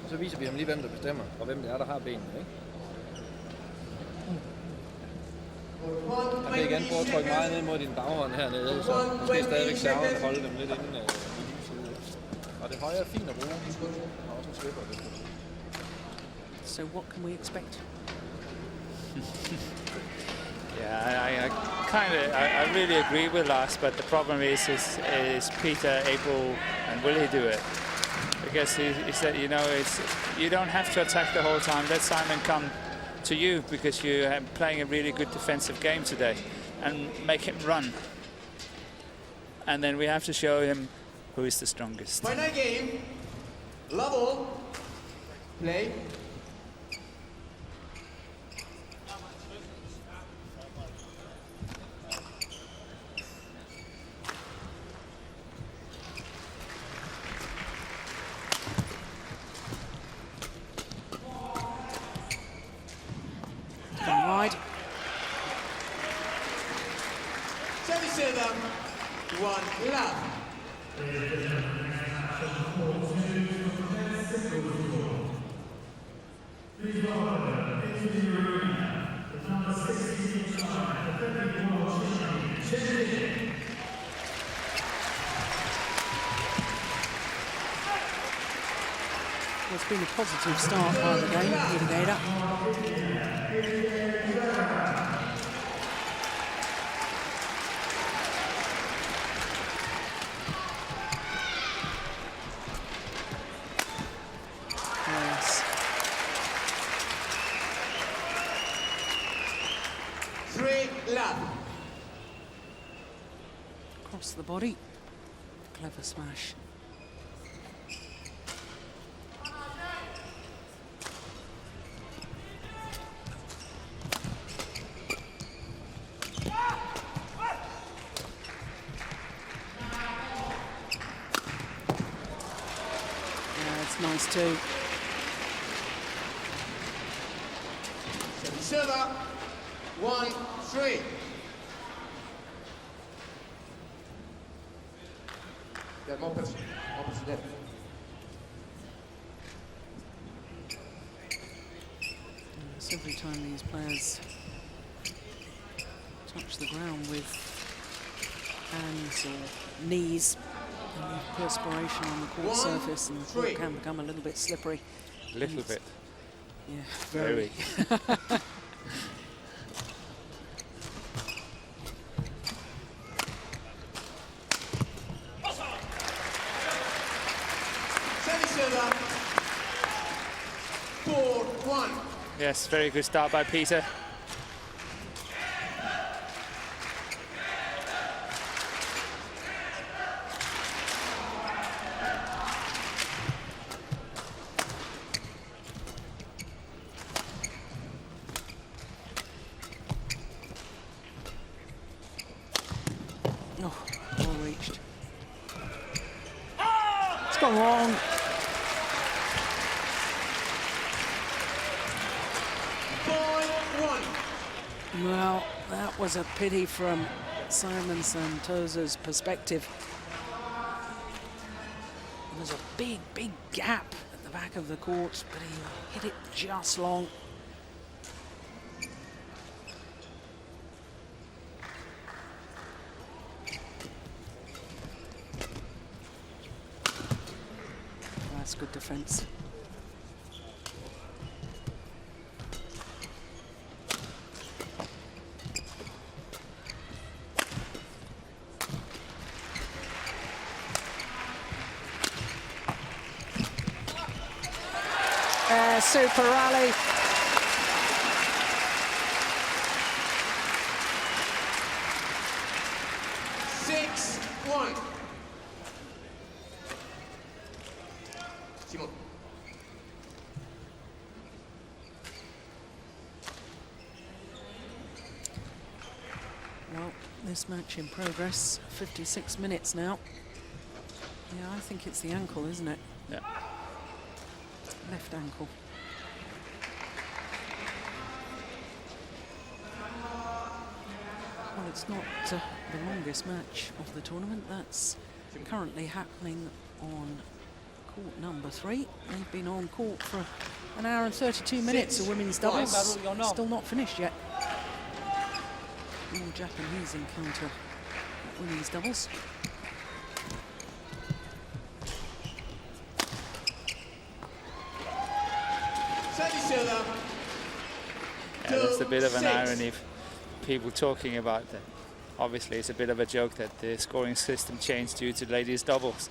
Og så viser vi ham lige, hvem der bestemmer, og hvem det er, der har benene. Ikke? Han vil igen prøve at trykke meget ned mod din baghånd hernede, så måske stadigvæk serve at holde dem lidt inde i din side. Og det højre er fint at bruge, og også en slipper. So what can we expect? Yeah, I really agree with Lars, but the problem is Peter able and will he do it? Because he said, you know, you don't have to attack the whole time. Let Simon come to you because you are playing a really good defensive game today, and make him run. And then we have to show him who is the strongest. Final game. Level. Play. Wide. Service 1 love. Well, it's been a positive start by the game, P.Gade. Yes. 3 love. Across the body. Clever smash. Nice too. Server 1-3. Yeah, more position. Every time these players touch the ground with hands or knees, and leave perspiration on the court surface, and the court can become a little bit slippery. A little bit. Yeah, Very. Service 4-1. Yes, very good start by Peter. Oh, well reached. It's gone wrong. Well, that was a pity from Simon S.Santoso's perspective. was a big, big gap at the back of the court, but he hit it just long. That's good defense. Super rally. Six, one. Simon. Well, this match in progress, 56 minutes now. Yeah, I think it's the ankle, isn't it? Yeah. Left ankle. Well, it's not the longest match of the tournament. That's currently happening on court number 3. They've been on court for an hour and 32 minutes of women's doubles. Still not finished yet. More Japanese encounter at women's doubles. Yeah, that's a bit of an irony. People talking about that. Obviously, it's a bit of a joke that the scoring system changed due to ladies' doubles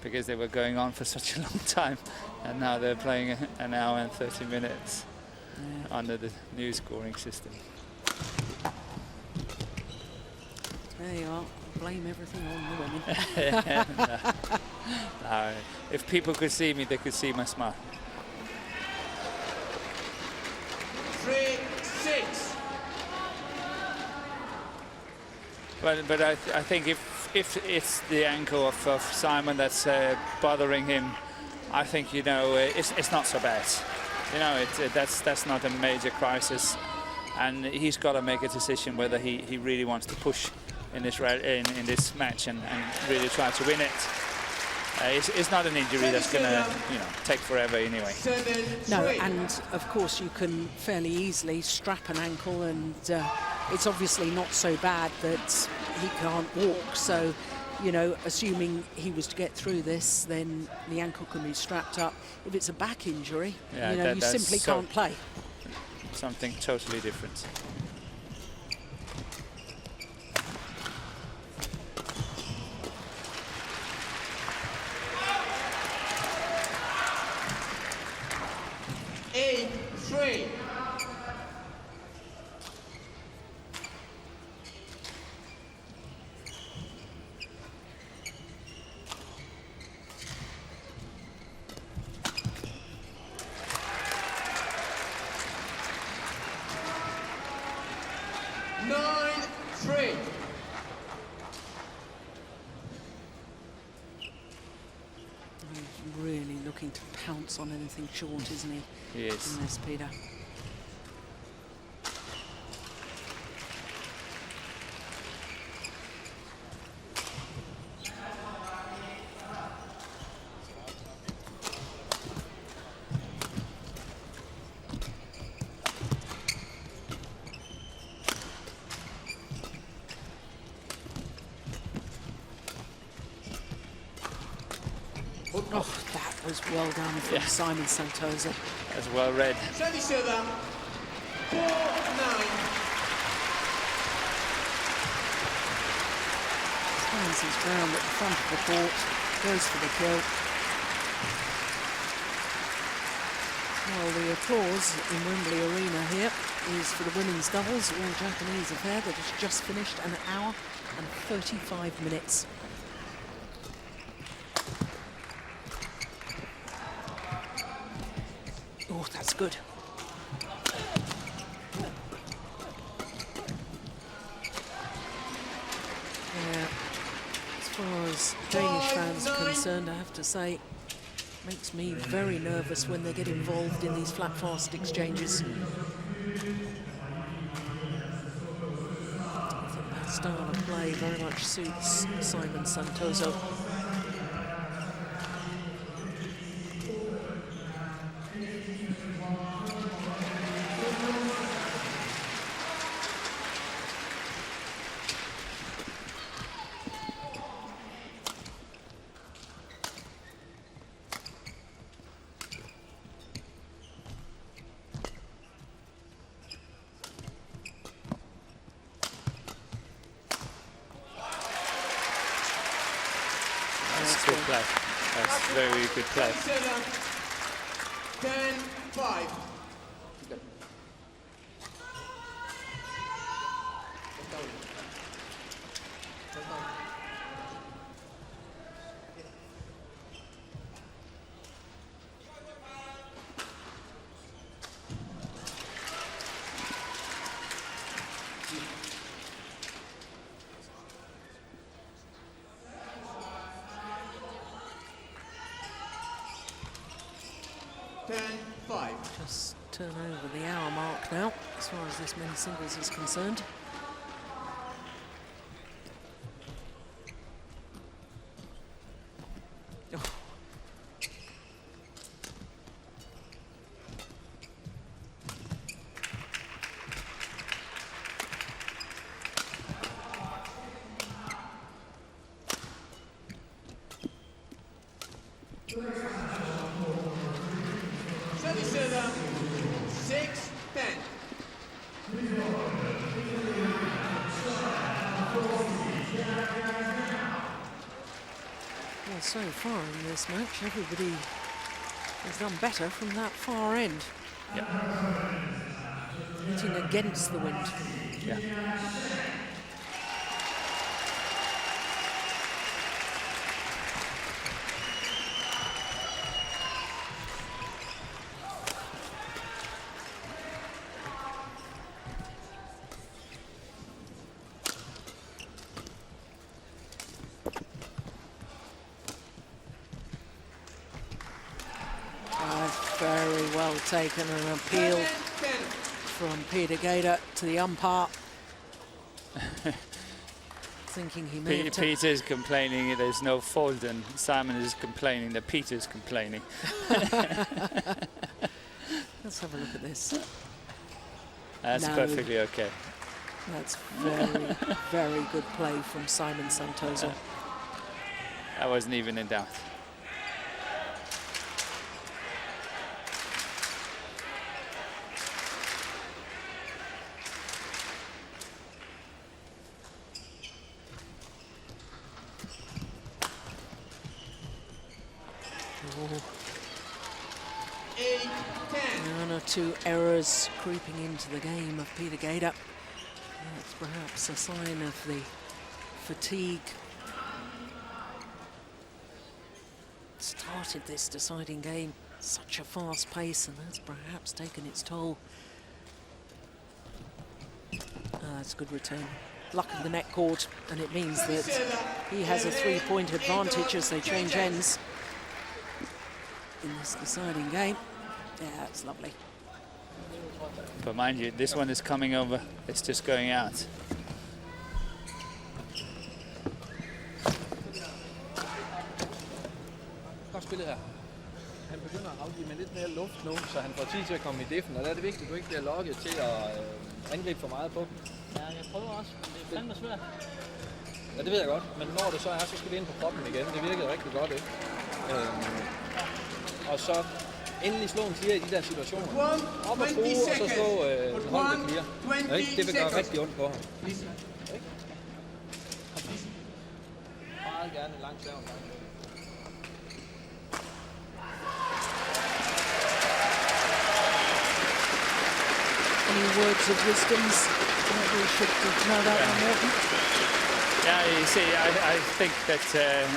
because they were going on for such a long time, and now they're playing an hour and 30 minutes under the new scoring system. There you are. Blame everything on the women. No, if people could see me, they could see my smile. 3-6. But I think if it's the ankle of Simon that's bothering him, I think, you know, it's not so bad. You know, that's not a major crisis, and he's got to make a decision whether he really wants to push in this match and really try to win it. It's not an injury that's going to, you know, take forever anyway. No, and of course you can fairly easily strap an ankle, and it's obviously not so bad that he can't walk. So, you know, assuming he was to get through this, then the ankle can be strapped up. If it's a back injury, Yeah, you know, you simply can't play. Something totally different. Really looking to pounce on anything short, isn't he? He is. In this, Peter. Oh, that was well done from Simon Santoso. That's well read. Service server, 4-9. Stands his ground at the front of the court, goes for the kill. Well, the applause in Wembley Arena here is for the women's doubles, all Japanese affair that has just finished an hour and 35 minutes. Oh, that's good. Yeah, as far as Danish fans are concerned, I have to say, makes me very nervous when they get involved in these flat fast exchanges. I think that style of play very much suits Simon Santoso. That's good play. That's very good play. 10-5. Just turn over the hour mark now, as far as this men's singles is concerned. Oh. Well, so far in this match, everybody has done better from that far end. Yep. Hitting against the wind. Yeah. Very well taken, an appeal from P.Gade to the umpire. Thinking he may have Peter's complaining there's no fault, and Simon is complaining that Peter's complaining. Let's have a look at this. That's No. perfectly okay. That's very, very good play from Simon S.Santoso. I wasn't even in doubt. One or two errors creeping into the game of P.Gade. That's perhaps a sign of the fatigue. Started this deciding game such a fast pace, and that's perhaps taken its toll. That's a good return. Luck of the net cord, and it means that he has a 3-point advantage as they change ends in this deciding game. Yeah, that's lovely. But mind you, this one is coming over. It's just going out. Godt spillet her. Han begynder at afgive med lidt mere luft nu, så han får tid til at komme i diffen, og der er det vigtigt, at du ikke bliver lokket til at angribe for meget på dem. Ja, jeg prøver også, men det er fandme svært. Ja, det ved jeg godt, men når det så er, så skal vi ind på kroppen igen. Det virkede rigtig godt, ikke? Og så endelig slå en clear i de der situationer. Op og bruge, og så slå holdet clear. Ja, ikke? Det vil gøre rigtig ondt på ham. Ikke? Meget gerne en lang serve. Any words of wisdom that we should know about one, Morten? Yeah, you see, I think that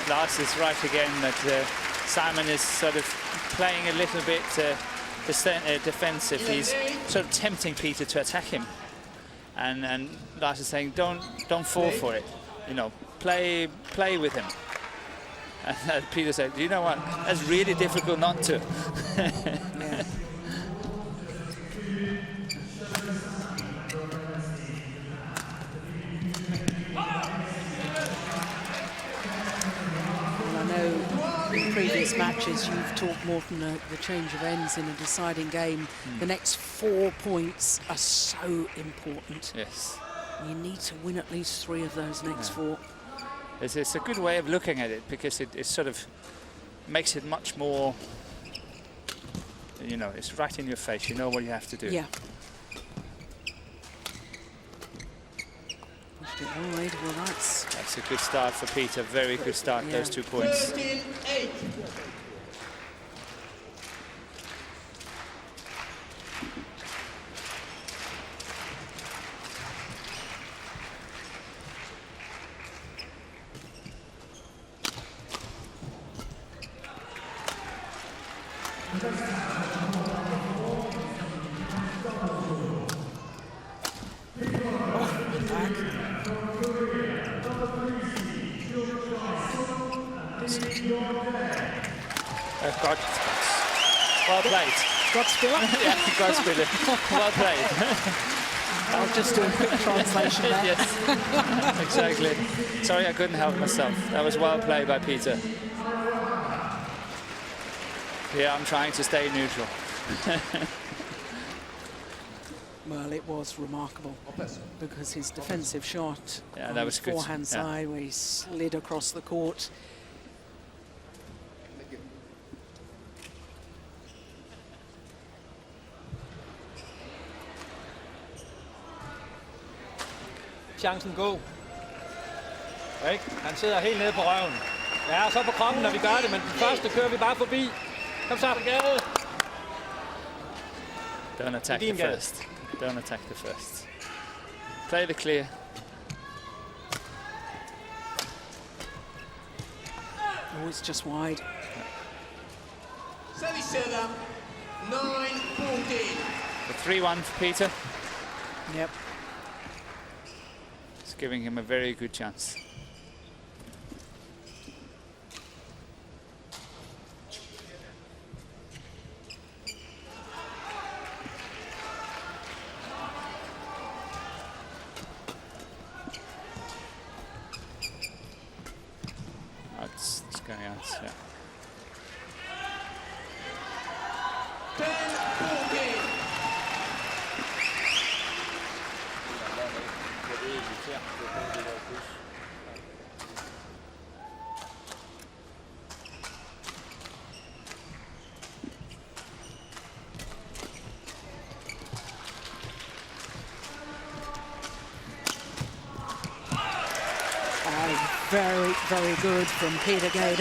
Lars is right again, that Simon is sort of playing a little bit defensive. He's sort of tempting Peter to attack him. And Lars is saying, don't fall for it. You know, play with him. And Peter said, you know what, that's really difficult not to. Yeah. In previous matches, you've talked more from the change of ends in a deciding game. The next 4 points are so important. Yes. You need to win at least 3 of those next 4. It's a good way of looking at it, because it sort of makes it much more, you know, it's right in your face. You know what you have to do. Yeah. Left it wide. Well, that's a good start for Peter. Very good start, those 2 points. 13-8. God. Well played. God spiller. Yeah, God spiller. Well played. I'll just do a quick translation there. Yes, exactly. Sorry, I couldn't help myself. That was well played by Peter. Yeah, I'm trying to stay neutral. Well, it was remarkable because his defensive shot, Yeah, on that was the good. forehand Yeah. side, where he slid across the court. Chancen gå. Ikke? Han sidder helt nede på røven. Ja, så på kroppen, når vi gør det, men den første kører vi bare forbi. Kom så, P.Gade. Don't attack the P.Gade. first. Don't attack the first. Play the clear. Oh, it's just wide. Service server, 9-14. The 3-1 for Peter. Yep. It's giving him a very good chance. It's going out, yeah. 10-14. Very, very good from P.Gade.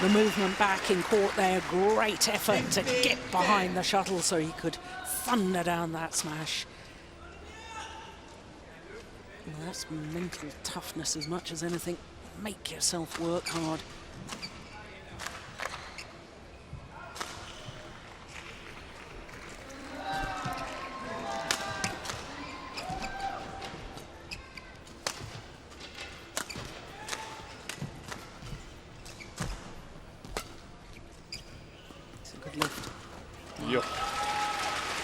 The movement back in court there, great effort to get behind the shuttle so he could thunder down that smash. Well, that's mental toughness as much as anything. Make yourself work hard.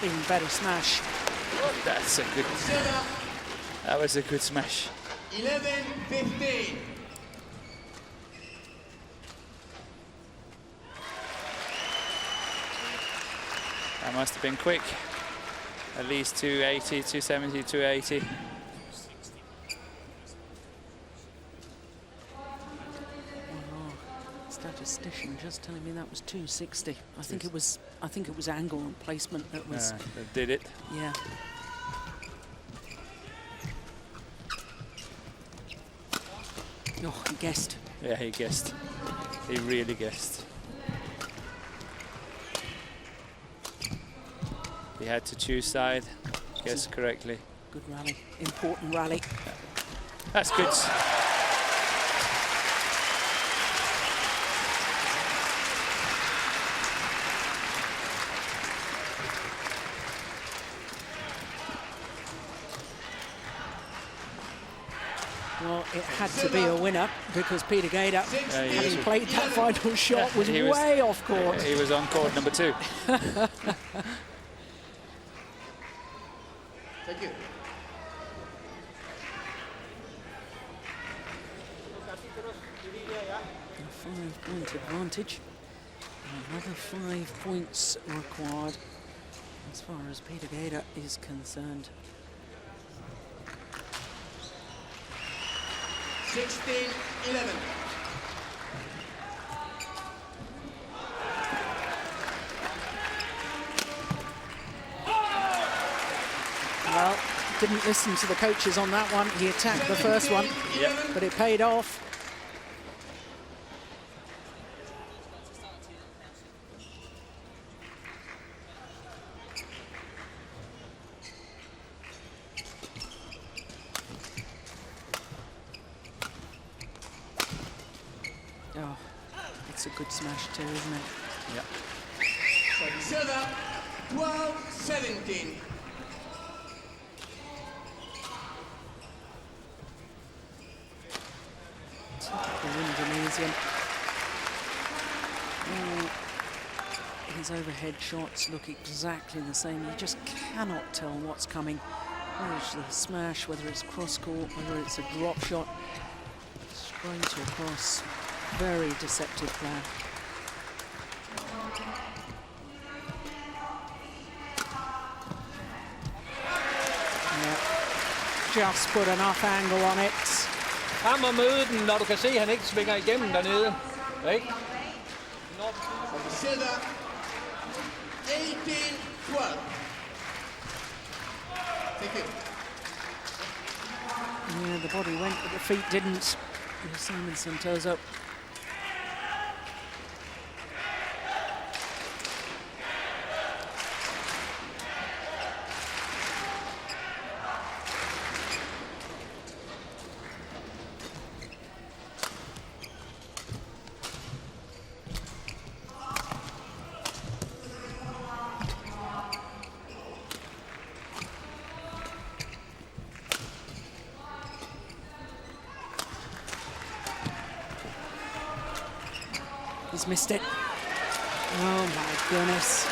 Even better smash. That's a good. That was a good smash. 11-15. That must have been quick. At least 280, 270, 280. Statistician just telling me that was 260. I think it was angle and placement that was. That did it. Yeah. Oh, he guessed. Yeah, he guessed. He really guessed. He had to choose side. Guess correctly. Good rally. Important rally. That's good. Well, it had to be a winner because P.Gade, having was- played that final shot, was he was- way off court. He was on court number 2. Thank you. A 5-point advantage. Another 5 points required as far as P.Gade is concerned. 16-11. Well, Didn't listen to the coaches on that one. He attacked the first one, but it paid off. Oh, it's a good smash too, isn't it? Yeah. Set up 12-17. Typical Indonesian. His overhead shots look exactly the same. You just cannot tell what's coming. Whether it's the smash, whether it's cross-court, whether it's a drop shot. Straight across. Very deceptive player. Just put enough angle on it. Frem og møde den, når du kan se, at han ikke svinger igennem dernede. Ikke? Set up 18-12. Thank you. Yeah, the body went, but the feet didn't. S.Santoso. He's missed it. Oh my goodness.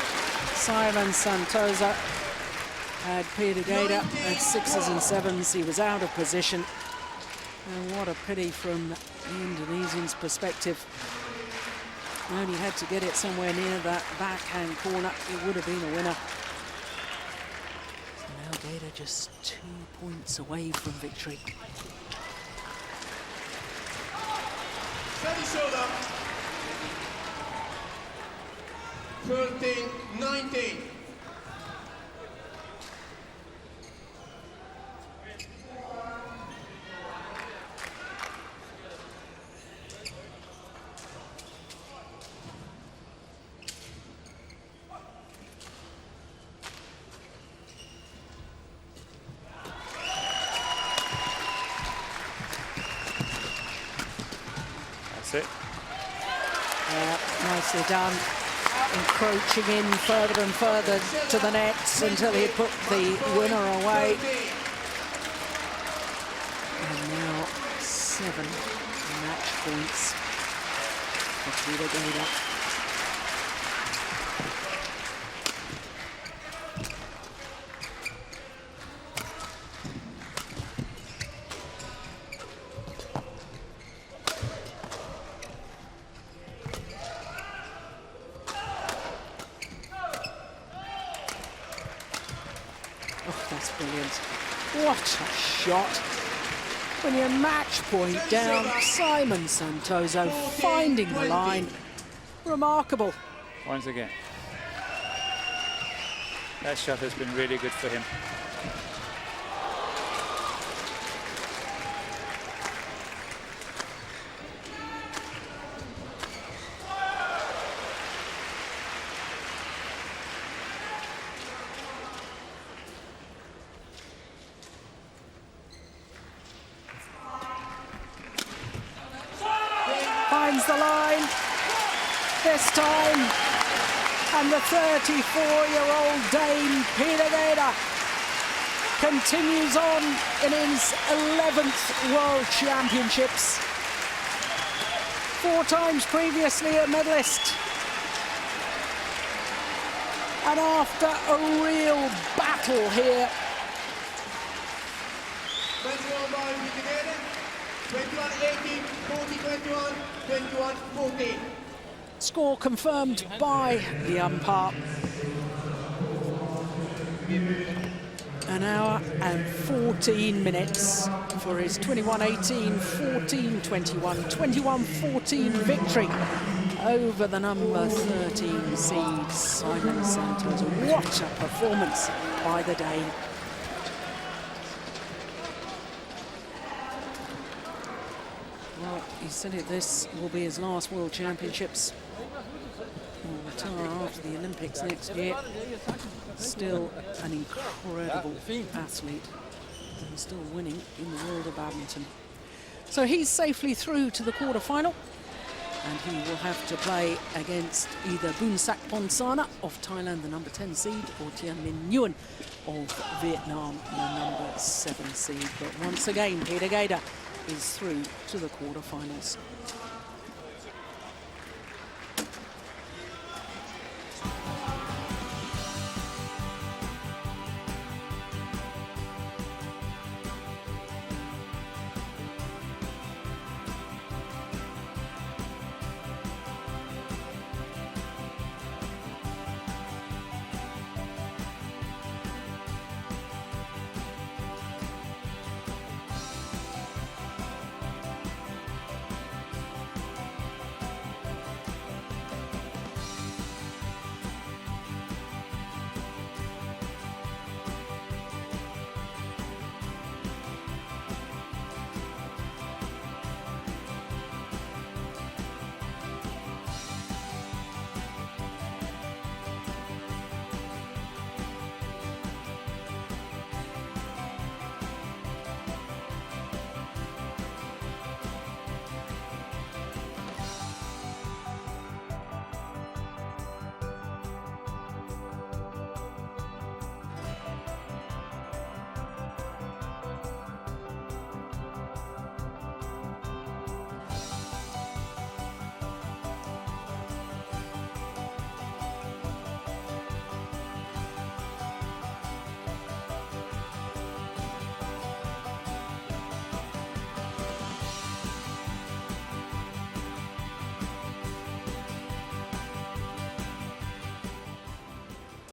S.Santoso had P.Gade at 6s and 7s. He was out of position. And what a pity from the Indonesian's perspective. Only had to get it somewhere near that backhand corner. It would have been a winner. So now Gade just 2 points away from victory. Steady shoulder. 13-19. That's it. Nicely done. Encroaching in further and further to the nets until he put the winner away. And now 7 match points for P.Gade. Oh, that's brilliant. What a shot. When you're match point down, S.Santoso finding the line. Remarkable. Once again. That shot has been really good for him. Finds the line this time, and the 34-year-old Dane P.Gade continues on in his 11th World Championships. 4 times previously a medalist, and after a real battle here, 21 by P.Gade, 21-18, 40-21, 21-14. score confirmed by the umpire. An hour and 14 minutes for his 21-18, 14-21, 21-14 victory over the number 13 seed, S.Santoso. What a performance by the Dane. He said this will be his last World Championships. He'll retire after the Olympics next year. Still an incredible athlete and still winning in the world of badminton. So he's safely through to the quarter-final, and he will have to play against either Boonsak Ponsana of Thailand, the number 10 seed, or Tien Minh Nguyen of Vietnam, the number 7 seed. But once again, P.Gade is through to the quarter-finals.